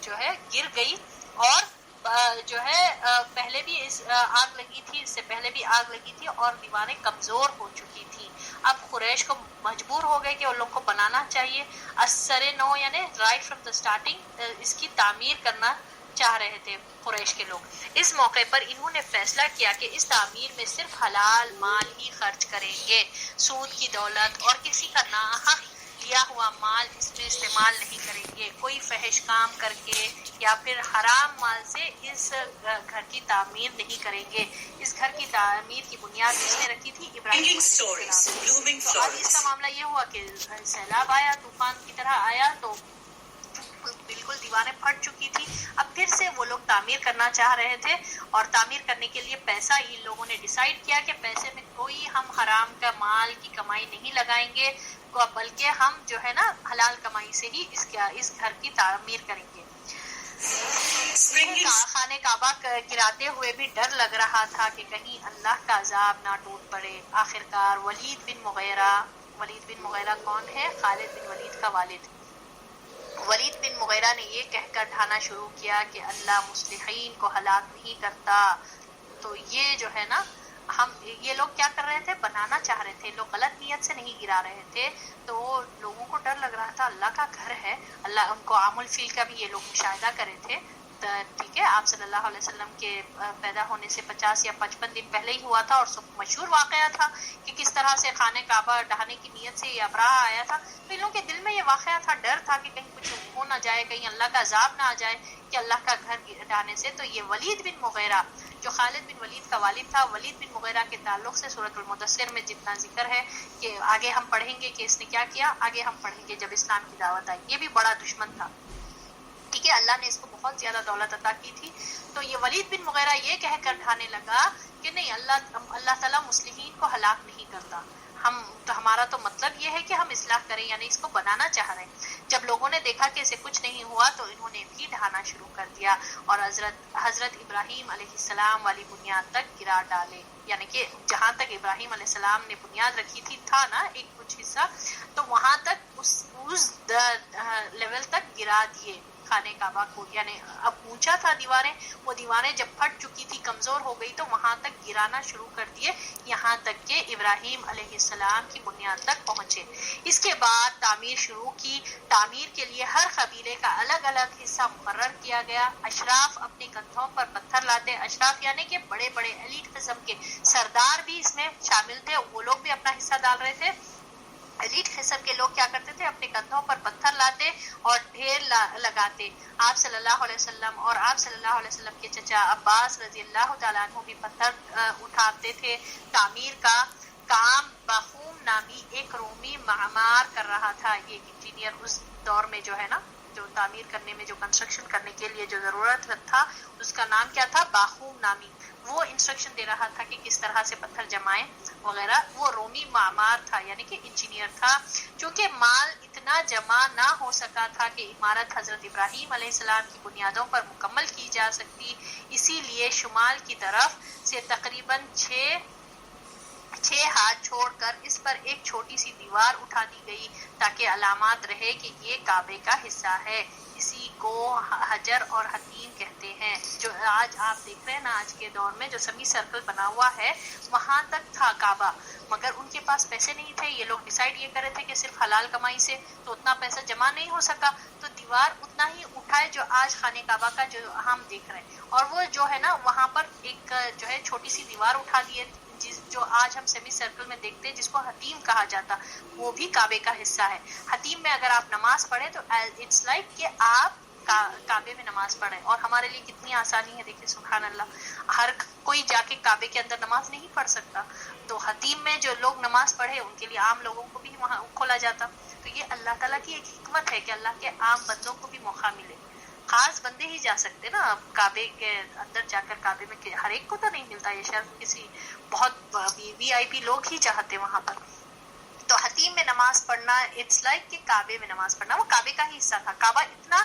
جو ہے گر گئی. اور جو ہے پہلے بھی آگ لگی تھی، اس سے پہلے بھی آگ لگی تھی اور دیواریں کمزور ہو چکی تھی. اب قریش کو مجبور ہو گئے کہ ان لوگ کو بنانا چاہیے اثر نو، یعنی رائٹ فرام دا اسٹارٹنگ اس کی تعمیر کرنا چاہ رہے تھے قریش کے لوگ. اس موقع پر انہوں نے فیصلہ کیا کہ اس تعمیر میں صرف حلال مال ہی خرچ کریں گے، سود کی دولت اور کسی کا ناحق لیا ہوا مال اس میں استعمال نہیں کریں گے. کوئی فحش کام کر کے یا پھر حرام مال سے اس گھر کی تعمیر نہیں کریں گے. اس گھر کی تعمیر کی بنیاد اس نے رکھی تھی ابراہیم. تو اب اس کا معاملہ یہ ہوا کہ سیلاب آیا، طوفان کی طرح آیا، تو بالکل دیواریں پھٹ چکی تھی. اب پھر سے وہ لوگ تعمیر کرنا چاہ رہے تھے، اور تعمیر کرنے کے لیے پیسہ ان لوگوں نے ڈیسائیڈ کیا کہ پیسے میں کوئی ہم حرام کا مال کی کمائی نہیں لگائیں گے، بلکہ ہم جو ہے نا حلال کمائی سے ہی اس گھر کی تعمیر کریں گے. خانہ کعبہ گراتے ہوئے بھی ڈر لگ رہا تھا کہ کہیں اللہ کا عذاب نہ ٹوٹ پڑے. آخرکار ولید بن مغیرہ کون ہے؟ خالد بن ولید کا والد. ولید بن مغیرہ نے یہ کہہ کر ڈھانا شروع کیا کہ اللہ مصلحین کو ہلاک نہیں کرتا. تو یہ جو ہے نا یہ لوگ کیا کر رہے تھے؟ بنانا چاہ رہے تھے. لوگ غلط نیت سے نہیں گرا رہے تھے. تو لوگوں کو ڈر لگ رہا تھا، اللہ کا گھر ہے. اللہ ان کو عام الفیل کا بھی یہ لوگ مشاہدہ کرے تھے. ٹھیک ہے، آپ صلی اللہ علیہ وسلم کے پیدا ہونے سے 50 یا 55 دن پہلے ہی ہوا تھا، اور سب مشہور واقعہ تھا کہ کس طرح سے خانہ کعبہ ڈھانے کی نیت سے یہ ابراہ آیا تھا. تو ان لوگوں کے دل میں یہ واقعہ تھا، ڈر تھا کہ کہیں کچھ ہو نہ جائے، کہیں اللہ کا عذاب نہ آ جائے کہ اللہ کا گھر ڈھانے سے. تو یہ ولید بن مغیرہ جو خالد بن ولید کا والد تھا. ولید بن مغیرہ کے تعلق سے سورۃ المدثر میں جتنا ذکر ہے کہ آگے ہم پڑھیں گے کہ اس نے کیا کیا, آگے ہم پڑھیں گے جب اسلام کی دعوت آئی. یہ بھی بڑا دشمن تھا, ٹھیک ہے, اللہ نے اس کو بہت زیادہ دولت عطا کی تھی. تو یہ ولید بن مغیرہ یہ کہہ کر ڈھانے لگا کہ نہیں, اللہ تعالیٰ مصلحین کو ہلاک نہیں کرتا, ہمارا تو مطلب یہ ہے کہ ہم اصلاح کریں, یعنی اس کو بنانا چاہ رہے ہیں. جب لوگوں نے دیکھا کہ اسے کچھ نہیں ہوا تو انہوں نے بھی ڈھانا شروع کر دیا اور حضرت ابراہیم علیہ السلام والی بنیاد تک گرا ڈالے, یعنی کہ جہاں تک ابراہیم علیہ السلام نے بنیاد رکھی تھی تھا نا ایک کچھ حصہ, تو وہاں تک اس لیول تک گرا دیے خانے کعبہ کو. یعنی اب اونچا تھا دیواریں, وہ دیواریں جب پھٹ چکی تھی, کمزور ہو گئی, تو وہاں تک گرانا شروع کر دیے, یہاں تک کہ ابراہیم علیہ السلام کی بنیاد تک پہنچے. اس کے بعد تعمیر شروع کی. تعمیر کے لیے ہر قبیلے کا الگ الگ حصہ مقرر کیا گیا. اشراف اپنے کندھوں پر پتھر لاتے, اشراف یعنی کہ بڑے بڑے ایلیٹ قسم کے سردار بھی اس میں شامل تھے, وہ لوگ بھی اپنا حصہ ڈال رہے تھے. ایلیٹ قسم کے لوگ کیا کرتے تھے, اپنے کندھوں پر پتھر لاتے اور ڈھیر لگاتے. آپ صلی اللہ علیہ وسلم اور آپ صلی اللہ علیہ وسلم کے چچا عباس رضی اللہ تعالیٰ عنہ بھی پتھر اٹھاتے تھے. تعمیر کا کام باخوم نامی ایک رومی معمار کر رہا تھا. یہ انجینئر اس دور میں جو ہے نا, جو تعمیر کرنے میں, جو کنسٹرکشن کرنے کے لیے جو ضرورت تھا, اس کا نام کیا تھا, باخوم نامی. وہ انسٹرکشن دے رہا تھا کہ کس طرح سے پتھر جمائیں وغیرہ. وہ رومی معمار تھا, یعنی کہ انجینئر تھا. چونکہ مال اتنا جمع نہ ہو سکا تھا کہ عمارت حضرت ابراہیم علیہ السلام کی بنیادوں پر مکمل کی جا سکتی, اسی لیے شمال کی طرف سے تقریباً 6 ہاتھ چھوڑ کر اس پر ایک چھوٹی سی دیوار اٹھا دی گئی تاکہ علامات رہے کہ یہ کعبے کا حصہ ہے. اسی کو حجر اور حتیم کہتے ہیں. جو آج آپ دیکھ رہے ہیں نا, آج کے دور میں جو سیمی سرکل بنا ہوا ہے, وہاں تک تھا کعبہ, مگر ان کے پاس پیسے نہیں تھے. یہ لوگ ڈیسائیڈ یہ کر رہے تھے کہ صرف حلال کمائی سے تو اتنا پیسہ جمع نہیں ہو سکا, تو دیوار اتنا ہی اٹھائے جو آج خانہ کعبہ کا جو ہم دیکھ رہے ہیں. اور وہ جو ہے نا, وہاں پر ایک جو ہے چھوٹی سی دیوار اٹھا دیے, جو آج ہم سیمی سرکل میں دیکھتے ہیں, جس کو حتیم کہا جاتا, وہ بھی کعبے کا حصہ ہے. حتیم میں اگر آپ نماز پڑھیں تو اٹس لائک کہ آپ کعبے میں نماز پڑھیں. اور ہمارے لیے کتنی آسانی ہے, دیکھیں سبحان اللہ, ہر کوئی جا کے کعبے کے اندر نماز نہیں پڑھ سکتا, تو حتیم میں جو لوگ نماز پڑھے ان کے لیے عام لوگوں کو بھی وہاں کھولا جاتا. تو یہ اللہ تعالیٰ کی ایک حکمت ہے کہ اللہ کے عام بندوں کو بھی موقع ملے. خاص بندے ہی جا سکتے نا کعبے کے اندر جا کر, کعبے میں ہر ایک کو تو نہیں ملتا یہ شرف, کسی بہت وی آئی پی لوگ ہی چاہتے وہاں پر. تو حتیم میں نماز پڑھنا اٹس لائک کہ کعبے میں نماز پڑھنا, وہ کعبے کا ہی حصہ تھا. کعبہ اتنا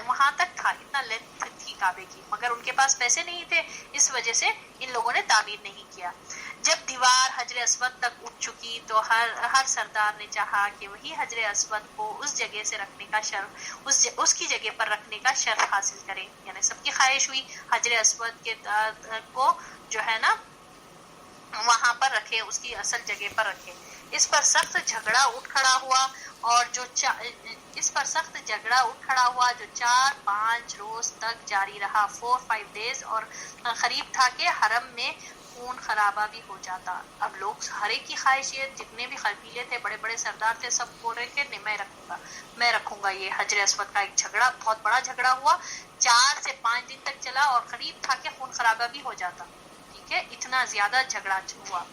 وہاں تک تھا, اتنا لینتھ تھی کعبے کی, مگر ان کے پاس پیسے نہیں تھے, اس وجہ سے ان لوگوں نے تعمیر نہیں کیا. جب دیوار حجر اسود تک اٹھ چکی تو ہر سردار نے چاہا کہ وہی حجر اسود کو اس جگہ سے رکھنے کا شرف, اس کی جگہ پر رکھنے کا شرف حاصل کرے. یعنی سب کی خواہش ہوئی حجر اسود کے کو جو ہے نا وہاں پر رکھے, اس کی اصل جگہ پر رکھے. اس پر سخت جھگڑا اٹھ کھڑا ہوا جو 4-5 روز تک جاری رہا. 4-5 days, اور قریب تھا کہ حرم میں خون خرابہ بھی ہو جاتا. اب لوگ ہر ایک کی خواہش, یہ جتنے بھی قبیلے تھے, بڑے بڑے سردار تھے, سب بول رہے کہ نہیں میں رکھوں گا. یہ حجر اسود کا ایک جھگڑا, بہت بڑا جھگڑا ہوا, 4 سے 5 دن تک چلا, اور قریب تھا کہ خون خرابہ بھی ہو جاتا. ٹھیک ہے, اتنا زیادہ جھگڑا ہوا.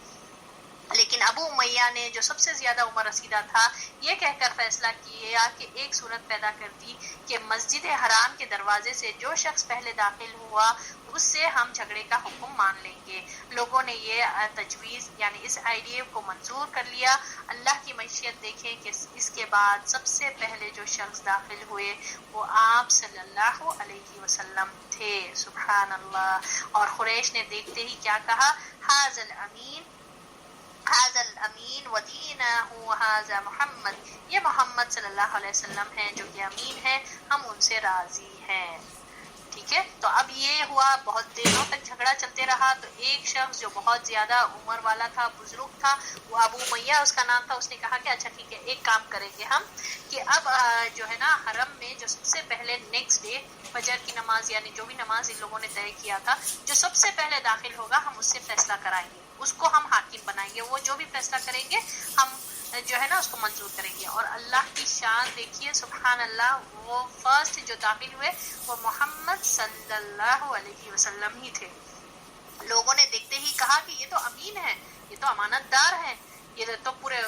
لیکن ابو امیہ نے, جو سب سے زیادہ عمر رسیدہ تھا, یہ کہہ کر فیصلہ کیا کہ ایک صورت پیدا کر دی کہ مسجد حرام کے دروازے سے جو شخص پہلے داخل ہوا اس سے ہم جھگڑے کا حکم مان لیں گے. لوگوں نے یہ تجویز, یعنی اس آئیڈیا کو منظور کر لیا. اللہ کی مشیت دیکھیں کہ اس کے بعد سب سے پہلے جو شخص داخل ہوئے وہ آپ صلی اللہ علیہ وسلم تھے. سبحان اللہ. اور قریش نے دیکھتے ہی کیا کہا, ھذا الامین ودینہ ھذا محمد, یہ محمد صلی اللہ علیہ وسلم ہیں جو کہ امین ہیں, ہم ان سے راضی ہیں. ٹھیک ہے, تو اب یہ ہوا, بہت دنوں تک جھگڑا چلتے رہا. تو ایک شخص جو بہت زیادہ عمر والا تھا, بزرگ تھا, وہ ابو امیہ اس کا نام تھا, اس نے کہا کہ اچھا ٹھیک ہے, ایک کام کریں گے ہم کہ اب جو ہے نا حرم میں جو سب سے پہلے نیکسٹ ڈے فجر کی نماز, یعنی جو بھی نماز ان لوگوں نے طے کیا تھا, جو سب سے پہلے داخل ہوگا ہم اس سے فیصلہ کرائیں گے, اس کو ہم حاکم بنائیں گے. وہ جو بھی فیصلہ کریں گے ہم جو ہے نا اس کو منظور کریں گے. اور اللہ کی شان دیکھیے سبحان اللہ, وہ فرسٹ جو داخل ہوئے وہ محمد صلی اللہ علیہ وسلم ہی تھے. لوگوں نے دیکھتے ہی کہا کہ یہ تو امین ہے, یہ تو امانت دار ہے, یہ تو پورے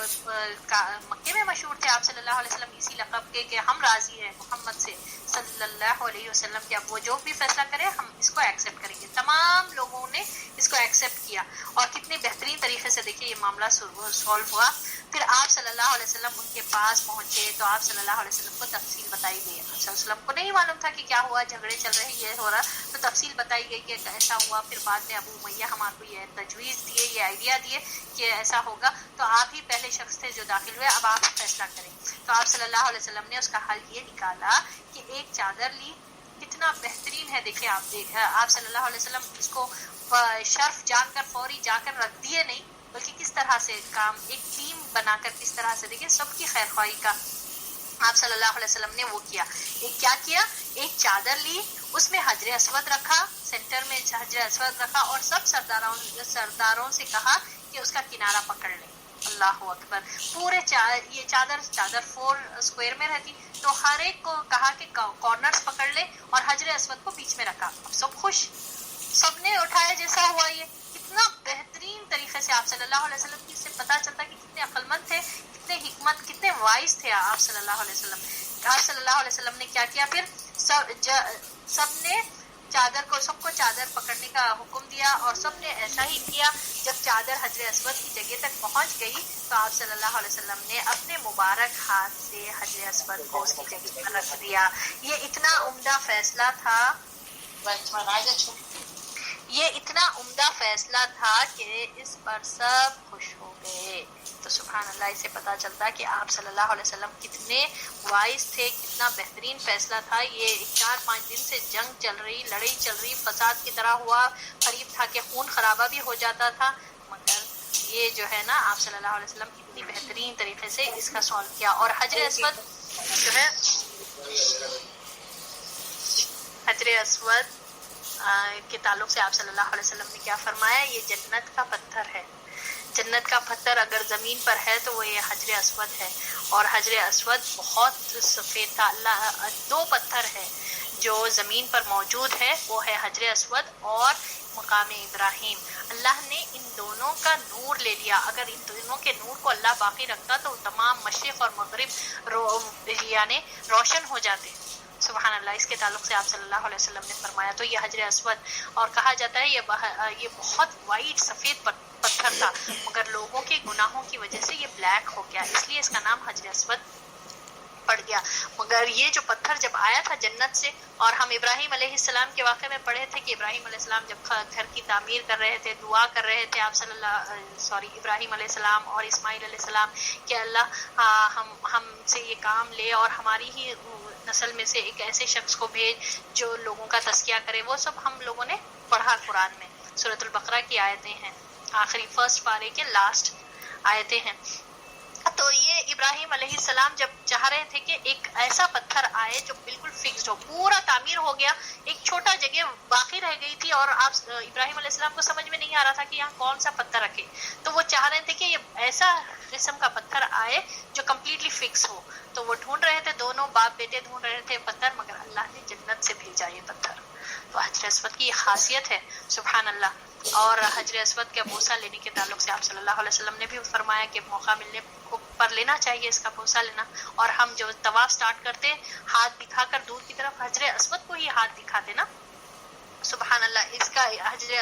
مکے میں مشہور تھے آپ صلی اللہ علیہ وسلم اسی لقب کے کہ ہم راضی ہیں محمد سے صلی اللہ علیہ وسلم کہ اب وہ جو بھی فیصلہ کرے ہم اس کو ایکسیپٹ کریں گے. تمام لوگوں نے اس کو ایکسیپٹ کیا اور کتنے بہترین طریقے سے دیکھیے یہ معاملہ سولو ہوا. پھر آپ صلی اللہ علیہ وسلم ان کے پاس پہنچے تو آپ صلی اللہ علیہ وسلم کو تفصیل بتائی گئی. آپ صلی اللہ علیہ وسلم کو نہیں معلوم تھا کہ کیا ہوا, جھگڑے چل رہے ہیں, یہ ہو رہا, تو تفصیل بتائی گئی کہ ایسا ہوا. پھر بعد میں ابو امیہ ہمارے کو یہ تجویز دیے, یہ آئیڈیا دیے کہ ایسا ہوگا, تو آپ ہی پہلے شخص تھے جو داخل ہوئے, اب آپ فیصلہ کریں. تو آپ صلی اللہ علیہ وسلم نے اس کا حل یہ نکالا کہ ایک چادر لی. کتنا بہترین ہے دیکھیں آپ صلی اللہ علیہ وسلم اس کو شرف جان کر فوری جا کر رکھ دیے نہیں, بلکہ کس طرح سے کام ایک ٹیم بنا کر کس طرح سے دیکھیں سب کی خیر خواہی کا آپ صلی اللہ علیہ وسلم نے وہ کیا. کیا کیا, ایک چادر لی, اس میں حجر اسود رکھا, سینٹر میں حجر اسود رکھا, اور سب سرداروں سے کہا کہ اس کا کنارہ پکڑ لیں. اللہ اکبر. پورے یہ چادر 4 اسکوائر میں رہتی, تو ہر ایک کو کہا کہ کارنرز پکڑ لے اور حجر اسود کو بیچ میں رکھا. اب سب خوش, سب نے اٹھایا جیسا ہوا. یہ کتنا بہترین طریقے سے آپ صلی اللہ علیہ وسلم کی, سے پتہ چلتا کہ کتنے عقل مند تھے, کتنے حکمت, کتنے وائز تھے آپ صلی اللہ علیہ وسلم. آپ صلی اللہ علیہ وسلم نے کیا کیا, پھر سب نے سب کو چادر پکڑنے کا حکم دیا, اور سب نے ایسا ہی کیا. جب چادر حجر اسود کی جگہ تک پہنچ گئی تو آپ صلی اللہ علیہ وسلم نے اپنے مبارک ہاتھ سے حجر اسود کو اس کی جگہ پر رکھ دیا. یہ اتنا عمدہ فیصلہ تھا, یہ اتنا عمدہ فیصلہ تھا کہ اس پر سب خوش ہو گئے. تو سبحان اللہ, اسے پتہ چلتا کہ آپ صلی اللہ علیہ وسلم کتنے وائز تھے, کتنا بہترین فیصلہ تھا. یہ 4-5 دن سے جنگ چل رہی, لڑائی چل رہی, فساد کی طرح ہوا, قریب تھا کہ خون خرابہ بھی ہو جاتا تھا, مگر یہ جو ہے نا آپ صلی اللہ علیہ وسلم کتنی بہترین طریقے سے اس کا سالو کیا. اور حجر اسود جو ہے, حجر اسود کے تعلق سے آپ صلی اللہ علیہ وسلم نے کیا فرمایا, یہ جنت کا پتھر ہے. جنت کا پتھر اگر زمین پر ہے تو وہ یہ حجر اسود ہے, اور حجر اسود بہت سفید تھا. 2 پتھر ہے جو زمین پر موجود ہے, وہ ہے حجر اسود اور مقام ابراہیم. اللہ نے ان دونوں کا نور لے لیا. اگر ان دونوں کے نور کو اللہ باقی رکھتا تو تمام مشرق اور مغرب یعنی روشن ہو جاتے. سبحان اللہ. اس کے تعلق سے آپ صلی اللہ علیہ وسلم نے فرمایا. تو یہ حجر اسود, اور کہا جاتا ہے یہ بہت وائٹ سفید پتھر تھا, مگر لوگوں کے گناہوں کی وجہ سے یہ بلیک ہو گیا, اس لیے اس کا نام حجر اسود پڑ گیا. مگر یہ جو پتھر جب آیا تھا جنت سے, اور ہم ابراہیم علیہ السلام کے واقعے میں پڑھے تھے کہ ابراہیم علیہ السلام جب گھر کی تعمیر کر رہے تھے, دعا کر رہے تھے آپ ابراہیم علیہ السلام اور اسماعیل علیہ السلام کہ اللہ ہم سے یہ کام لے اور ہماری ہی نسل میں سے ایک ایسے شخص کو بھیج جو لوگوں کا تزکیہ کرے. وہ سب ہم لوگوں نے پڑھا قرآن میں, سورۃ البقرہ کی آیتیں ہیں, آخری 1 پارے کے لاسٹ آیتیں ہیں. تو یہ ابراہیم علیہ السلام جب چاہ رہے تھے کہ ایک ایسا پتھر آئے جو بالکل فکسڈ ہو, پورا تعمیر ہو گیا, ایک چھوٹا جگہ باقی رہ گئی تھی, اور آپ ابراہیم علیہ السلام کو سمجھ میں نہیں آ رہا تھا کہ یہاں کون سا پتھر رکھے. تو وہ چاہ رہے تھے کہ یہ ایسا قسم کا پتھر آئے جو کمپلیٹلی فکس ہو. تو وہ ڈھونڈ رہے تھے, دونوں باپ بیٹے ڈھونڈ رہے تھے پتھر, مگر اللہ نے جنت سے بھیجا یہ پتھر. تو حجر اسود کی یہ خاصیت ہے سبحان اللہ. اور حجر اسود کا بوسہ لینے کے تعلق سے آپ صلی اللہ علیہ وسلم نے بھی فرمایا کہ موقع ملنے پر لینا چاہیے اس کا بوسہ لینا. اور ہم جو طواف سٹارٹ کرتے ہاتھ دکھا کر دور کی طرف حجر اسود کو ہی ہاتھ دکھاتے نا, سبحان اللہ. اس کا حجر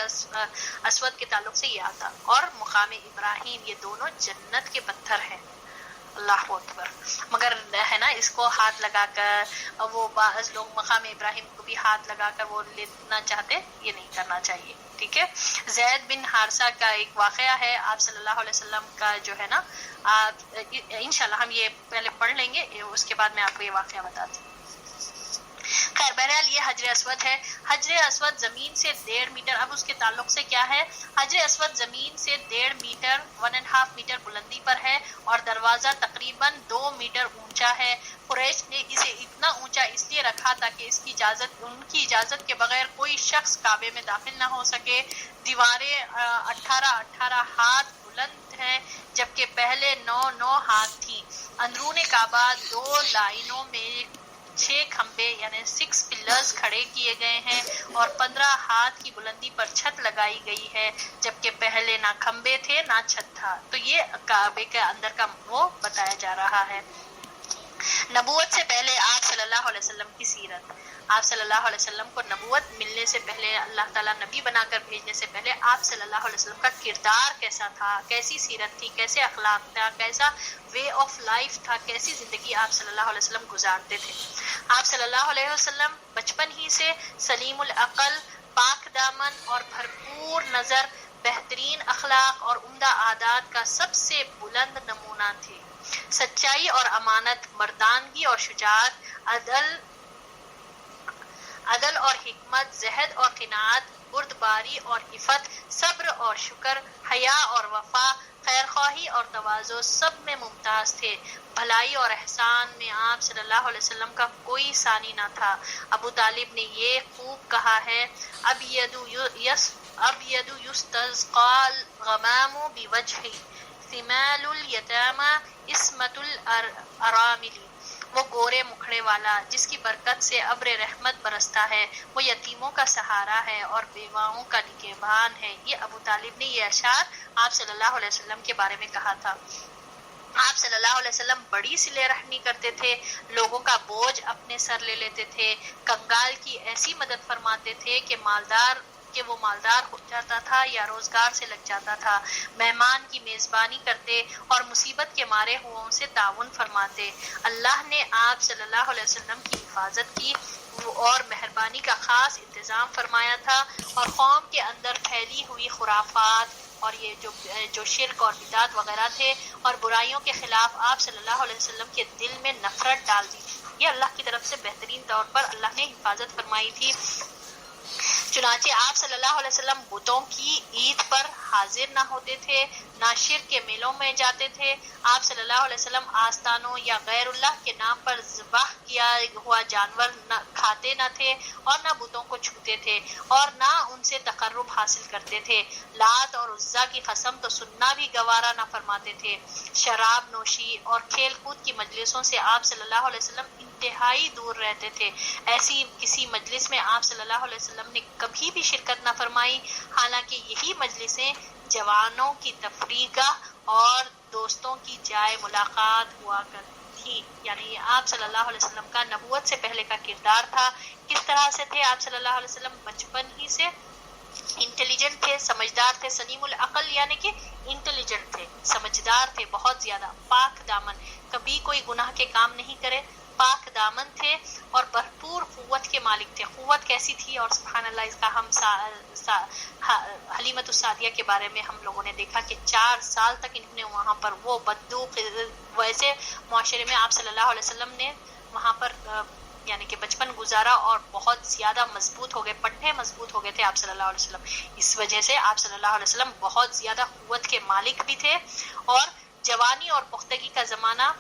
اسود کے تعلق سے یہ آتا, اور مقام ابراہیم, یہ دونوں جنت کے پتھر ہیں. اللہ اکبر. مگر ہے نا اس کو ہاتھ لگا کر, وہ بعض لوگ مقام ابراہیم کو بھی ہاتھ لگا کر وہ لینا چاہتے, یہ نہیں کرنا چاہیے. ٹھیک ہے. زید بن حارثہ کا ایک واقعہ ہے آپ صلی اللہ علیہ وسلم کا جو ہے نا, انشاءاللہ ہم یہ پہلے پڑھ لیں گے, اس کے بعد میں آپ کو یہ واقعہ بتاتی ہوں. خیر بہرحال یہ حجر اسود ہے. حجر اسود زمین سے 1.5 میٹر, اب اس کے تعلق سے کیا ہے, حجر اسود زمین سے 1.5 میٹر 1.5 میٹر بلندی پر ہے, اور دروازہ تقریباً 2 میٹر اونچا ہے. قریش نے اسے اتنا اونچا اس لیے رکھا تاکہ اس کی ان کی اجازت کے بغیر کوئی شخص کعبے میں داخل نہ ہو سکے. دیواریں 18 ہاتھ بلند ہیں, جبکہ جبکہ پہلے 9 ہاتھ تھی. اندرون کعبہ 2 لائنوں میں 6 کھمبے یعنی 6 پلرز کھڑے کیے گئے ہیں اور 15 ہاتھ کی بلندی پر چھت لگائی گئی ہے، جبکہ پہلے نہ کھمبے تھے نہ چھت تھا. تو یہ کعبے کے اندر کا وہ بتایا جا رہا ہے. نبوت سے پہلے آپ صلی اللہ علیہ وسلم کی سیرت. آپ صلی اللہ علیہ وسلم کو نبوت ملنے سے پہلے، اللہ تعالیٰ نبی بنا کر بھیجنے سے پہلے آپ صلی اللہ علیہ وسلم کا کردار کیسا تھا، کیسی سیرت تھی، کیسے اخلاق تھا، کیسا وے آف لائف تھا، کیسی زندگی آپ صلی اللہ علیہ وسلم گزارتے تھے. آپ صلی اللہ علیہ وسلم بچپن ہی سے سلیم العقل، پاک دامن اور بھرپور نظر، بہترین اخلاق اور عمدہ عادات کا سب سے بلند نمونہ تھے. سچائی اور امانت، مردانگی اور شجاعت، عدل اور حکمت، زہد اور قناعت، بردباری اور عفت، صبر اور شکر، حیا اور وفا، خیرخواہی اور تواضع سب میں ممتاز تھے. بھلائی اور احسان میں آپ صلی اللہ علیہ وسلم کا کوئی ثانی نہ تھا. ابو طالب نے یہ خوب کہا ہے، ابید یستسقى الغمام بوجهه ثمال الیتامى عصمت الارامل. وہ گورے مکھڑے والا جس کی برکت سے ابر رحمت برستا ہے، وہ یتیموں کا سہارا ہے اور بیواؤں کا نگہبان ہے. یہ ابو طالب نے یہ اشعار آپ صلی اللہ علیہ وسلم کے بارے میں کہا تھا. آپ صلی اللہ علیہ وسلم بڑی صلہ رحمی کرتے تھے، لوگوں کا بوجھ اپنے سر لے لیتے تھے، کنگال کی ایسی مدد فرماتے تھے کہ وہ مالدار ہو جاتا تھا یا روزگار سے لگ جاتا تھا. مہمان کی میزبانی کرتے اور مصیبت کے مارے ہوں سے تعاون فرماتے. اللہ نے آپ صلی اللہ علیہ وسلم کی حفاظت کی اور مہربانی کا خاص انتظام فرمایا تھا، اور قوم کے اندر پھیلی ہوئی خرافات اور یہ جو شرک اور بدعت وغیرہ تھے اور برائیوں کے خلاف آپ صلی اللہ علیہ وسلم کے دل میں نفرت ڈال دی. یہ اللہ کی طرف سے بہترین طور پر اللہ نے حفاظت فرمائی تھی. چنانچہ آپ صلی اللہ علیہ وسلم بتوں کی عید پر حاضر نہ ہوتے تھے، نہ شرک کے میلوں میں جاتے تھے. آپ صلی اللہ علیہ وسلم آستانوں یا غیر اللہ کے نام پر ذبح کیا ہوا جانور کھاتے نہ تھے اور نہ بتوں کو چھوتے تھے اور نہ ان سے تقرب حاصل کرتے تھے. لات اور عزا کی قسم تو سننا بھی گوارا نہ فرماتے تھے. شراب نوشی اور کھیل کود کی مجلسوں سے آپ صلی اللہ علیہ وسلم انتہائی دور رہتے تھے. ایسی کسی مجلس میں آپ صلی اللہ علیہ وسلم نے کبھی بھی شرکت نہ فرمائی، حالانکہ یہی مجلسیں جوانوں کی تفریح اور دوستوں کی جائے ملاقات ہوا کرتی تھی. یعنی آپ صلی اللہ علیہ وسلم کا نبوت سے پہلے کا کردار تھا. کس طرح سے تھے آپ صلی اللہ علیہ وسلم؟ بچپن ہی سے انٹیلیجنٹ تھے، سمجھدار تھے، سلیم العقل یعنی کہ انٹیلیجنٹ تھے، سمجھدار تھے بہت زیادہ، پاک دامن، کبھی کوئی گناہ کے کام نہیں کرے، پاک دامن تھے اور بھرپور قوت کے مالک تھے. قوت کیسی تھی؟ اور سبحان اللہ، اس کا ہم حلیمۃ السعدیہ کے بارے میں ہم لوگوں نے دیکھا کہ 4 سال تک انہوں نے وہاں پر وہ بدوق ویسے معاشرے میں آپ صلی اللہ علیہ وسلم نے وہاں پر یعنی کہ بچپن گزارا اور بہت زیادہ مضبوط ہو گئے، پٹھے مضبوط ہو گئے تھے آپ صلی اللہ علیہ وسلم. اس وجہ سے آپ صلی اللہ علیہ وسلم بہت زیادہ قوت کے مالک بھی تھے. اور جوانی اور پختگی کا زمانہ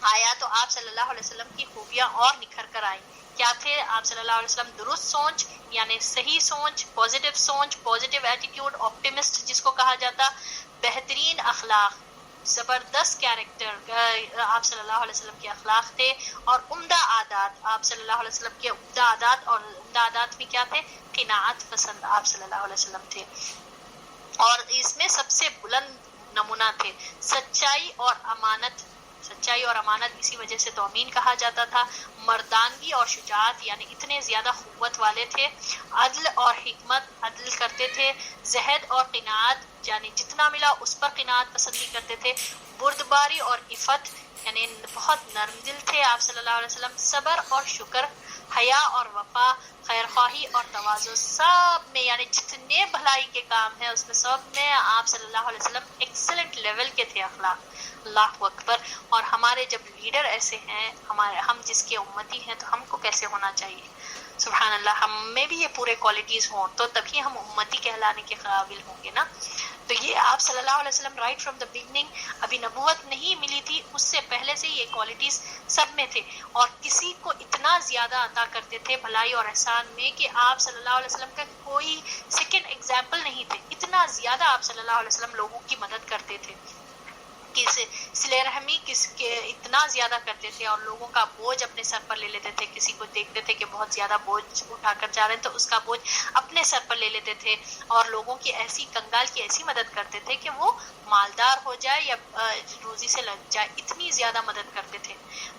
آیا تو آپ صلی اللہ علیہ وسلم کی خوبیاں اور نکھر کر آئیں. کیا تھے آپ صلی اللہ علیہ وسلم؟ درست سوچ یعنی صحیح سوچ، پازیٹیو ایٹیٹیوڈ، آپٹیمسٹ جس کو کہا جاتا، بہترین اخلاق، زبردست کیریکٹر آپ صلی اللہ علیہ وسلم کے اخلاق تھے. اور عمدہ عادات، آپ صلی اللہ علیہ وسلم کے عمدہ عادات، اور عمدہ عادات بھی کیا تھے؟ قناعت پسند آپ صلی اللہ علیہ وسلم تھے. اور اس میں سب سے بلند نمونہ تھے سچائی اور امانت اسی وجہ سے تومین کہا جاتا تھا. مردانگی اور شجاعت یعنی اتنے زیادہ قوت والے تھے. عدل اور حکمت، عدل کرتے تھے. زہد اور قناعت یعنی جتنا ملا اس پر قناعت پسندی کرتے تھے. بردباری اور عفت یعنی بہت نرم دل تھے آپ صلی اللہ علیہ وسلم. صبر اور شکر، حیا اور وفا، خیرخواہی اور تواضع سب میں یعنی جتنے بھلائی کے کام ہیں اس میں سب میں آپ صلی اللہ علیہ وسلم ایکسلنٹ لیول کے تھے اخلاق. اللہ اکبر. اور ہمارے جب لیڈر ایسے ہیں، ہم جس کے امتی ہیں تو ہم کو کیسے ہونا چاہیے؟ سبحان اللہ، ہم میں بھی یہ پورے کوالٹیز ہوں تو تبھی ہم امتی کہلانے کے قابل ہوں گے نا. تو یہ آپ صلی اللہ علیہ وسلم رائٹ فرام دا بگننگ، ابھی نبوت نہیں ملی تھی اس سے پہلے سے یہ کوالٹیز سب میں تھے. اور کسی کو اتنا زیادہ عطا کرتے تھے بھلائی اور احسان میں کہ آپ صلی اللہ علیہ وسلم کا کوئی سیکنڈ ایگزامپل نہیں تھے. اتنا زیادہ آپ صلی اللہ علیہ وسلم لوگوں کی مدد کرتے تھے. صلہ رحمی کس کے اتنا زیادہ کرتے تھے اور لوگوں کا بوجھ اپنے سر پر لے لیتے تھے. کسی کو دیکھتے تھے کہ بہت زیادہ بوجھ اٹھا کر جا رہے ہیں تو اس کا بوجھ اپنے سر پر لے لیتے تھے اور لوگوں کی ایسی کنگال کی ایسی مدد کرتے تھے کہ وہ مالدار ہو جائے یا روزی سے لگ جائے, اتنی زیادہ مدد کرتے تھے.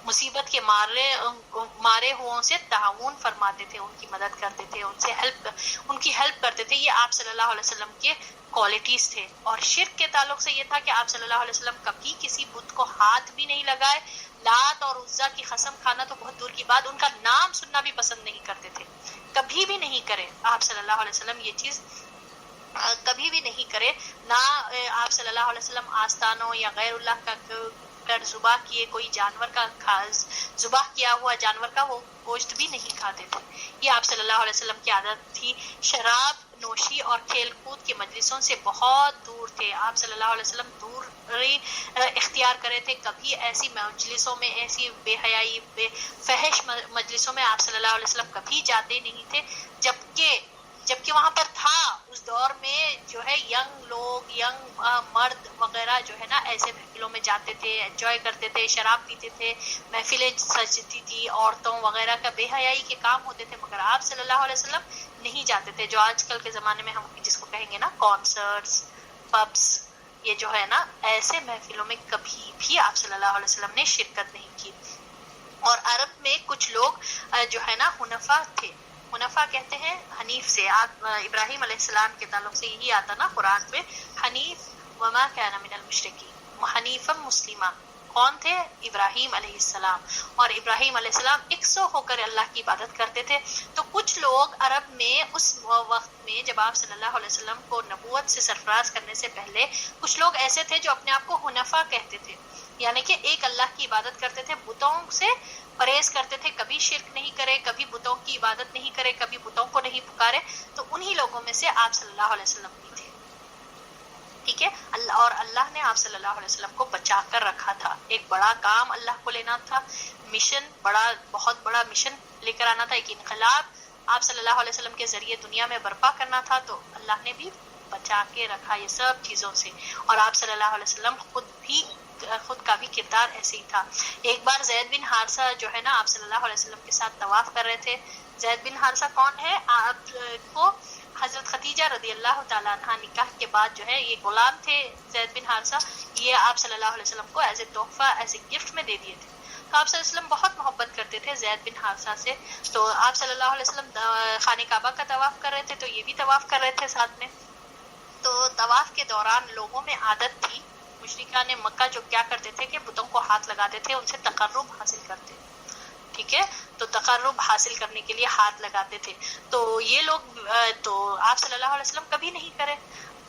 مصیبت کے مارے ہوں سے تعاون فرماتے تھے, ان کی مدد کرتے تھے, ان کی ہیلپ کرتے تھے. یہ آپ صلی اللہ علیہ وسلم کے کوالٹیز تھے. اور شرک کے تعلق سے یہ تھا کہ آپ صلی اللہ علیہ وسلم کبھی کسی بت کو ہاتھ بھی نہیں لگائے. لات اور عزا کی قسم کھانا تو بہت دور کی بات, ان کا نام سننا بھی پسند نہیں کرتے تھے, کبھی بھی نہیں کرے آپ صلی اللہ علیہ وسلم یہ چیز کبھی بھی نہیں کرے. نہ آپ صلی اللہ علیہ وسلم آستانوں یا غیر اللہ کا کر ذبح کیے کوئی جانور کا ذبح کیا ہوا جانور کا وہ گوشت بھی نہیں کھاتے تھے. یہ آپ صلی اللہ علیہ وسلم کی عادت تھی. شراب نوشی اور کھیل کود کی مجلسوں سے بہت دور تھے. آپ صلی اللہ علیہ وسلم دوری اختیار کرے تھے. کبھی ایسی مجلسوں میں, ایسی بے حیائی بے فحش مجلسوں میں آپ صلی اللہ علیہ وسلم کبھی جاتے نہیں تھے. جبکہ وہاں پر تھا اس دور میں جو ہے ینگ لوگ, ینگ مرد وغیرہ جو ہے نا ایسے محفلوں میں جاتے تھے, انجوائے کرتے تھے, شراب پیتے تھے, محفلیں سجتی تھی, عورتوں وغیرہ کا بے حیائی کے کام ہوتے تھے. مگر آپ صلی اللہ علیہ وسلم نہیں جاتے تھے. جو آج کل کے زمانے میں ہم جس کو کہیں گے نا کانسرٹس, پبس, یہ جو ہے نا ایسے محفلوں میں کبھی بھی آپ صلی اللہ علیہ وسلم نے شرکت نہیں کی. اور عرب میں کچھ لوگ جو ہے نا حنفا تھے. حنفا کہتے ہیں حنیف سے. ابراہیم علیہ السلام کے تعلق سے یہی آتا نا قرآن میں, حنیف وما کان من المشرکین, حنیفا مسلمہ. کون تھے؟ ابراہیم علیہ السلام. اور ابراہیم علیہ السلام 100 ہو کر اللہ کی عبادت کرتے تھے. تو کچھ لوگ عرب میں اس وقت میں جب آپ صلی اللہ علیہ وسلم کو نبوت سے سرفراز کرنے سے پہلے کچھ لوگ ایسے تھے جو اپنے آپ کو حنفا کہتے تھے, یعنی کہ ایک اللہ کی عبادت کرتے تھے, بتوں سے پرہیز کرتے تھے, کبھی شرک نہیں کرے, کبھی بتوں کی عبادت نہیں کرے, کبھی بتوں کو نہیں پکارے. تو انہی لوگوں میں سے آپ صلی اللہ علیہ وسلم بھی تھے. ٹھیک ہے. اور اللہ نے آپ صلی اللہ علیہ وسلم کو بچا کر رکھا تھا. ایک بڑا کام اللہ کو لینا تھا, مشن, بہت بڑا مشن لے کر آنا تھا, ایک انقلاب آپ صلی اللہ علیہ وسلم کے ذریعے دنیا میں برپا کرنا تھا. تو اللہ نے بھی بچا کے رکھا یہ سب چیزوں سے. اور آپ صلی اللہ علیہ وسلم خود کا بھی کردار ایسے ہی تھا. ایک بار زید بن حارثہ جو ہے نا آپ صلی اللہ علیہ وسلم کے ساتھ طواف کر رہے تھے. زید بن حارثہ کون ہے؟ آپ کو حضرت خدیجہ رضی اللہ تعالیٰ عنہ نکاح کے بعد جو ہے یہ غلام تھے زید بن حارثہ, یہ آپ صلی اللہ علیہ وسلم کو ایز اے تحفہ, ایز اے گفٹ میں دے دیے تھے. تو آپ صلی اللہ علیہ وسلم بہت محبت کرتے تھے زید بن حارثہ سے. تو آپ صلی اللہ علیہ وسلم خانہ کعبہ کا طواف کر رہے تھے تو یہ بھی طواف کر رہے تھے ساتھ میں. تو طواف کے دوران لوگوں میں عادت تھی, مشرکان مکہ جو کیا کرتے تھے کہ بتوں کو ہاتھ لگاتے تھے, ان سے تقرب حاصل کرتے. ٹھیک ہے. تو تقرب حاصل کرنے کے لیے ہاتھ لگاتے تھے. تو یہ لوگ تو آپ صلی اللہ علیہ وسلم کبھی نہیں کرے,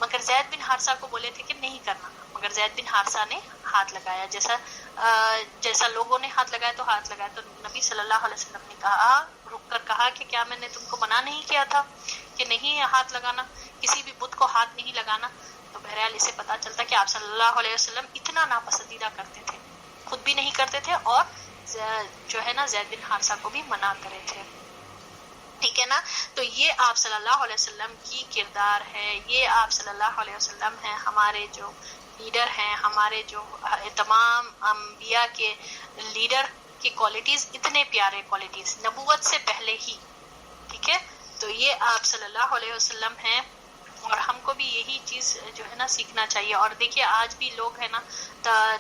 مگر زید بن حارثہ کو بولے تھے کہ نہیں کرنا, مگر زید بن حارثہ نے ہاتھ لگایا. جیسا لوگوں نے ہاتھ لگایا تو ہاتھ لگایا. تو نبی صلی اللہ علیہ وسلم نے رک کر کہا کہ کیا میں نے تم کو منع نہیں کیا تھا کہ نہیں ہاتھ لگانا, کسی بھی بت کو ہاتھ نہیں لگانا. تو بہرحال اسے پتا چلتا کہ آپ صلی اللہ علیہ وسلم اتنا ناپسندیدہ کرتے تھے, خود بھی نہیں کرتے تھے اور جو ہے نا زید بن حارثہ کو بھی منع کرے تھے. ٹھیک ہے نا. تو یہ آپ صلی اللہ علیہ وسلم کی کردار ہے, یہ آپ صلی اللہ علیہ وسلم ہیں, ہمارے جو لیڈر ہیں, ہمارے جو تمام انبیاء کے لیڈر کی کوالٹیز, اتنے پیارے کوالٹیز نبوت سے پہلے ہی. ٹھیک ہے. تو یہ آپ صلی اللہ علیہ وسلم ہیں اور ہم کو بھی یہی چیز جو ہے نا سیکھنا چاہیے. اور دیکھیے آج بھی لوگ ہے نا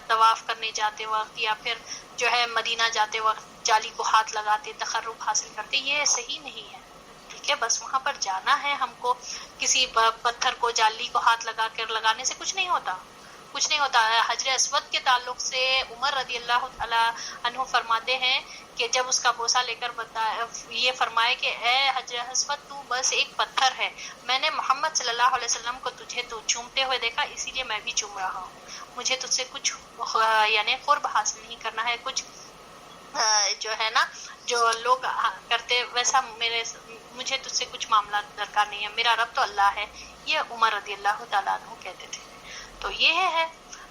طواف کرنے جاتے وقت یا پھر جو ہے مدینہ جاتے وقت جالی کو ہاتھ لگاتے, تقرب حاصل کرتے, یہ صحیح نہیں ہے. ٹھیک ہے. بس وہاں پر جانا ہے ہم کو, کسی پتھر کو جالی کو ہاتھ لگا کر لگانے سے کچھ نہیں ہوتا, کچھ نہیں ہوتا. حجر اسود کے تعلق سے عمر رضی اللہ تعالیٰ عنہ فرماتے ہیں کہ جب اس کا بوسہ لے کر یہ فرمائے کہ اے حجر اسود تو بس ایک پتھر ہے, میں نے محمد صلی اللہ علیہ وسلم کو تجھے تو چومتے ہوئے دیکھا, اسی لیے میں بھی چوم رہا ہوں. مجھے تجھ سے کچھ یعنی قرب حاصل نہیں کرنا ہے, کچھ جو ہے نا جو لوگ کرتے ویسا مجھے تجھ سے کچھ معاملات درکار نہیں ہے, میرا رب تو اللہ ہے. یہ عمر رضی اللہ تعالیٰ عنہ کہتے تھے. تو یہ ہے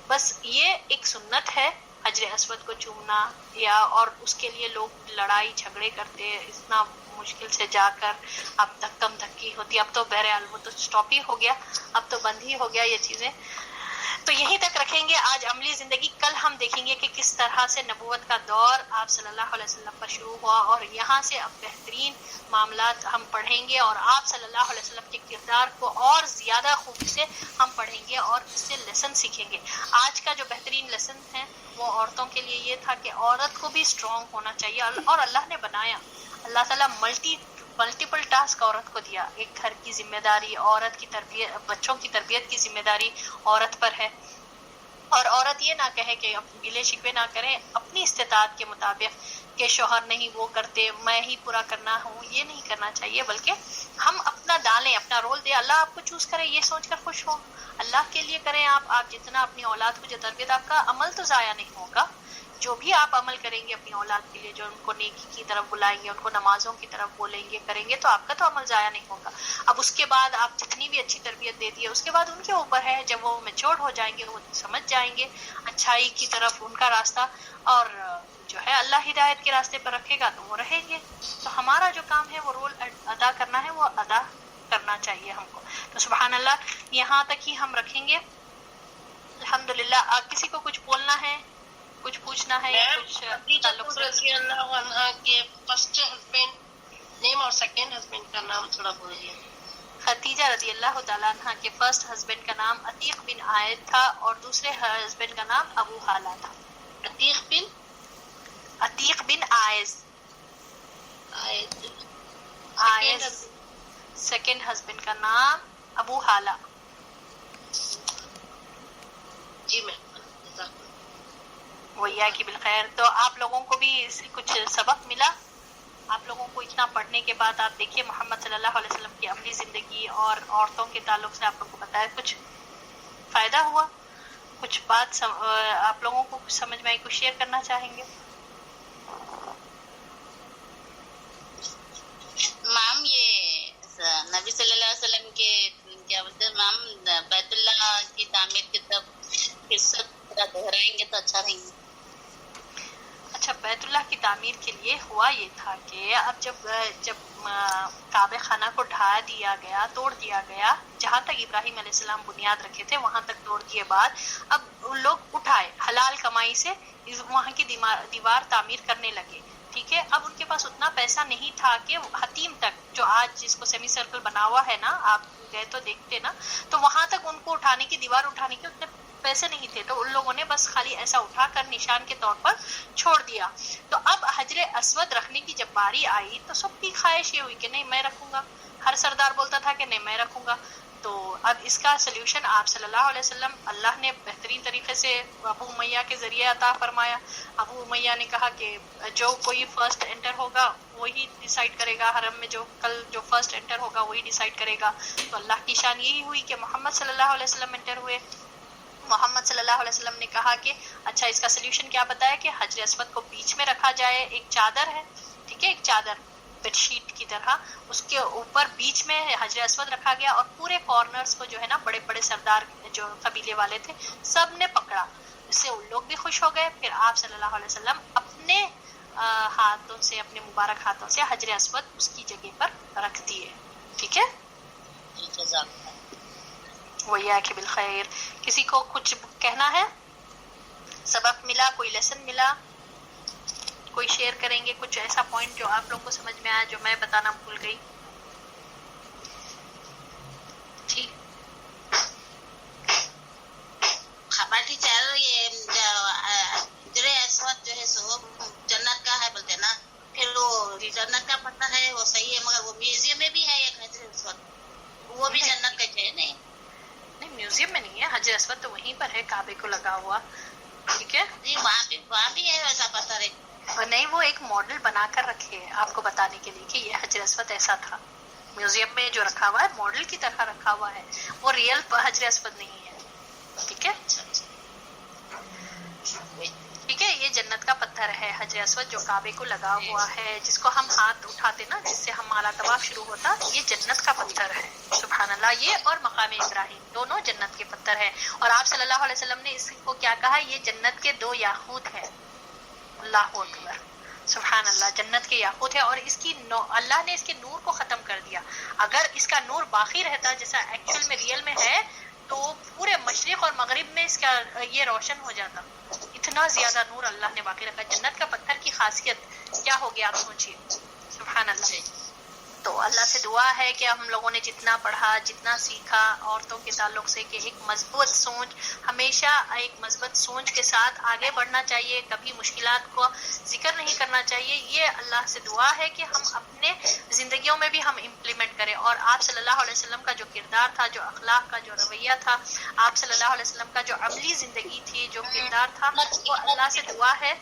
بس یہ ایک سنت ہے حجر اسود کو چومنا, یا اور اس کے لیے لوگ لڑائی جھگڑے کرتے, اتنا مشکل سے جا کر اب دھکم دھکی ہوتی. اب تو بہرحال وہ تو اسٹاپ ہی ہو گیا, اب تو بند ہی ہو گیا یہ چیزیں. تو یہیں تک رکھیں گے آج عملی زندگی. کل ہم دیکھیں گے کہ کس طرح سے نبوت کا دور آپ صلی اللہ علیہ وسلم پر شروع ہوا، اور یہاں سے اب بہترین معاملات ہم پڑھیں گے، اور آپ صلی اللہ علیہ وسلم کے کردار کو اور زیادہ خوبی سے ہم پڑھیں گے اور اس سے لیسن سیکھیں گے. آج کا جو بہترین لیسن ہے وہ عورتوں کے لیے یہ تھا کہ عورت کو بھی اسٹرانگ ہونا چاہیے، اور اللہ نے بنایا، اللہ تعالیٰ ملٹیپل ٹاسک عورت کو دیا. ایک گھر کی ذمہ داری، عورت کی تربیت، بچوں کی تربیت کی ذمہ داری عورت پر ہے. اور عورت یہ نہ کہے کہ گلے شکوے نہ کریں اپنی استطاعت کے مطابق کہ شوہر نہیں وہ کرتے میں ہی پورا کرنا ہوں، یہ نہیں کرنا چاہیے، بلکہ ہم اپنا ڈالیں، اپنا رول دیں. اللہ آپ کو چوز کرے یہ سوچ کر خوش ہو، اللہ کے لیے کریں. آپ جتنا اپنی اولاد کو جو تربیت، آپ کا عمل تو ضائع نہیں ہوگا. جو بھی آپ عمل کریں گے اپنی اولاد کے لیے، جو ان کو نیکی کی طرف بلائیں گے، ان کو نمازوں کی طرف بولیں گے، کریں گے، تو آپ کا تو عمل ضائع نہیں ہوگا. اب اس کے بعد آپ جتنی بھی اچھی تربیت دے دیے، اس کے بعد ان کے اوپر ہے، جب وہ میچور ہو جائیں گے، وہ سمجھ جائیں گے اچھائی کی طرف ان کا راستہ، اور جو ہے اللہ ہدایت کے راستے پر رکھے گا تو وہ رہیں گے. تو ہمارا جو کام ہے وہ رول ادا کرنا ہے، وہ ادا کرنا چاہیے ہم کو. تو سبحان اللہ، یہاں تک ہی ہم رکھیں گے الحمدللہ. کسی کو کچھ بولنا ہے، کچھ پوچھنا ہے یا کچھ تعلق سے؟ رضی اللہ عنہ کے فرسٹ ہسبینڈ نیم اور سیکنڈ ہسبینڈ کا نام تھوڑا بولیے. خدیجہ رضی اللہ تعالیٰ عنہ کے فرسٹ ہسبینڈ کا نام عتیق بن عائد تھا، اور دوسرے ہسبینڈ کا نام ابو حالہ تھا. عتیق بن عائز. سیکنڈ ہسبینڈ کا نام ابو حالہ. جی میں ویا کی بالخیر. تو آپ لوگوں کو بھی اس سے کچھ سبق ملا؟ آپ لوگوں کو اتنا پڑھنے کے بعد آپ دیکھیے محمد صلی اللہ علیہ وسلم کی عملی زندگی اور عورتوں کے تعلق سے آپ لوگوں کو بتایا، کچھ فائدہ ہوا؟ کچھ بات آپ لوگوں کو کچھ سمجھ میں آئی؟ کچھ شیئر کرنا چاہیں گے؟ مام یہ نبی صلی اللہ علیہ وسلم کے کیا بولتے ہیں مام، بیت اللہ کی تعمیر کی طرف قصہ دہرائیں گے تو اچھا رہیں گے. اچھا، بیت اللہ کی تعمیر کے لیے ہوا یہ تھا کہ اب جب کعبہ خانہ کو ڈھا دیا گیا، توڑ دیا گیا، جہاں تک ابراہیم علیہ السلام بنیاد رکھے تھے وہاں تک توڑ دیے بعد اب لوگ اٹھائے حلال کمائی سے وہاں کی دیوار تعمیر کرنے لگے. ٹھیک ہے، اب ان کے پاس اتنا پیسہ نہیں تھا کہ حتیم تک، جو آج جس کو سیمی سرکل بنا ہوا ہے نا، آپ گئے تو دیکھتے نا، تو وہاں تک ان کو اٹھانے کی، دیوار اٹھانے کے اتنے پیسے نہیں تھے، تو ان لوگوں نے بس خالی ایسا اٹھا کر نشان کے طور پر چھوڑ دیا. تو اب حجر اسود رکھنے کی جب باری آئی تو سب کی خواہش یہ ہوئی کہ نہیں میں رکھوں گا، ہر سردار بولتا تھا کہ نہیں میں رکھوں گا. تو اب اس کا سلیوشن آپ صلی اللہ علیہ وسلم اللہ نے بہترین طریقے سے ابو امیہ کے ذریعے عطا فرمایا. ابو امیہ نے کہا کہ جو کوئی فرسٹ انٹر ہوگا وہی ڈیسائیڈ کرے گا، حرم میں جو فرسٹ انٹر ہوگا وہی ڈیسائیڈ کرے گا. تو اللہ کی شان یہی ہوئی کہ محمد صلی اللہ علیہ وسلم انٹر ہوئے. محمد صلی اللہ علیہ وسلم نے کہا کہ اچھا اس کا سلیوشن کیا بتایا کہ حجر اسود کو بیچ میں رکھا جائے، ایک چادر ہے، ٹھیک ہے، ایک چادر بیڈ شیٹ کی طرح، اس کے اوپر بیچ میں حجر اسود رکھا گیا، اور پورے کارنرز کو جو ہے نا بڑے بڑے سردار جو قبیلے والے تھے سب نے پکڑا. اس سے ان لوگ بھی خوش ہو گئے. پھر آپ صلی اللہ علیہ وسلم اپنے ہاتھوں سے، اپنے مبارک ہاتھوں سے حجر اسود اس کی جگہ پر رکھ دیے. ٹھیک ہے، ویا کہ بالخیر. کسی کو کچھ کہنا ہے؟ سبق ملا، کوئی لیسن ملا، کوئی شیئر کریں گے کچھ ایسا پوائنٹ جو آپ لوگ کو سمجھ میں آیا جو میں بتانا بھول گئی؟ ٹھیک، خبر ٹیچر یہ حجر اسود جو ہے سو جنت کا ہے بولتے نا، پھر وہ جنت کا پتہ ہے وہ صحیح ہے، مگر وہ میوزیم میں بھی ہے ایک حجر اسود، وہ بھی جنت کا ہے. نہیں میوزیم میں نہیں ہے، حجر اسود تو وہیں پر ہے کعبے کو لگا ہوا. ٹھیک ہے، جی وہاں بھی ہے ویسا پتھر ہے. اور نہیں، وہ ایک ماڈل بنا کر رکھے ہیں آپ کو بتانے کے لیے کہ یہ حجر اسود ایسا تھا. میوزیم میں جو رکھا ہوا ہے ماڈل کی طرح رکھا ہوا ہے، وہ ریئل حجر اسود نہیں ہے. ٹھیک ہے، ٹھیک ہے، یہ جنت کا پتھر ہے حجر اسود جو کعبے کو لگا ہوا ہے، جس کو ہم ہاتھ اٹھاتے نا، جس سے ہمارا طواف شروع ہوتا، یہ جنت کا پتھر ہے. سبحان اللہ. یہ اور مقام ابراہیم دونوں جنت کے پتھر ہیں. اور آپ صلی اللہ علیہ وسلم نے اس کو کیا کہا؟ یہ جنت کے 2 یاقوت ہیں. اللہ اکبر، سبحان اللہ. جنت کے یاقوت ہے، اور اس کی اللہ نے اس کے نور کو ختم کر دیا. اگر اس کا نور باقی رہتا جیسا ایکچوئل میں ریئل میں ہے تو پورے مشرق اور مغرب میں اس کا یہ روشن ہو جاتا. اتنا زیادہ نور اللہ نے باقی رکھا. جنت کا پتھر کی خاصیت کیا ہوگی آپ سوچیے. سبحان اللہ. تو اللہ سے دعا ہے کہ ہم لوگوں نے جتنا پڑھا, جتنا سیکھا عورتوں کے تعلق سے, کہ ایک مضبوط سوچ, ہمیشہ ایک مثبت سوچ کے ساتھ آگے بڑھنا چاہیے, کبھی مشکلات کو ذکر نہیں کرنا چاہیے. یہ اللہ سے دعا ہے کہ ہم اپنے زندگیوں میں بھی ہم امپلیمنٹ کریں. اور آپ صلی اللہ علیہ وسلم کا جو کردار تھا, جو اخلاق کا جو رویہ تھا, آپ صلی اللہ علیہ وسلم کا جو عملی زندگی تھی, جو کردار تھا, وہ اللہ سے دعا ہے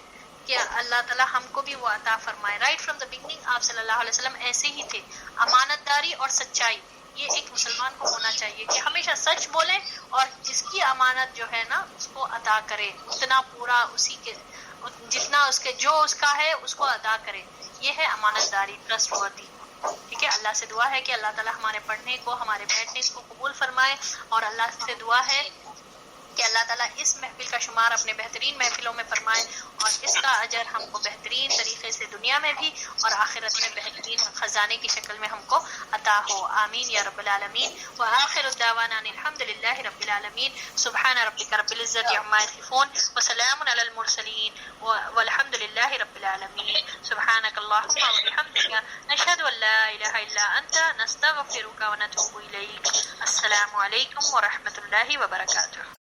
کہ اللہ تعالیٰ ہم کو بھی وہ عطا فرمائے. رائٹ فرام دا بگننگ آپ صلی اللہ علیہ وسلم ایسے ہی تھے. امانت داری اور سچائی یہ ایک مسلمان کو ہونا چاہیے کہ ہمیشہ سچ بولے اور جس کی امانت جو ہے نا اس کو ادا کرے, اتنا پورا اسی کے جتنا اس کے جو اس کا ہے اس کو ادا کرے. یہ ہے امانت داری, ٹرسٹ وردی. ٹھیک ہے. اللہ سے دعا ہے کہ اللہ تعالیٰ ہمارے پڑھنے کو, ہمارے بیٹھنے کو قبول فرمائے. اور اللہ سے دعا ہے کہ اللہ تعالیٰ اس محفل کا شمار اپنے بہترین محفلوں میں فرمائے اور اس کا اجر ہم کو بہترین طریقے سے دنیا میں بھی اور آخرت میں بہترین خزانے کی شکل میں ہم کو عطا ہو. آمین یا رب العالمین. وآخر الدعوانا الحمد للہ رب العالمین. سبحان ربک رب العزت عما یصفون وسلام علی المرسلین والحمد للہ رب العالمین. سبحانک اللہم وبحمدک نشہد ان لا الہ الا انت نستغفرک ونتوب الیک. السلام علیکم ورحمۃ اللہ وبرکاتہ.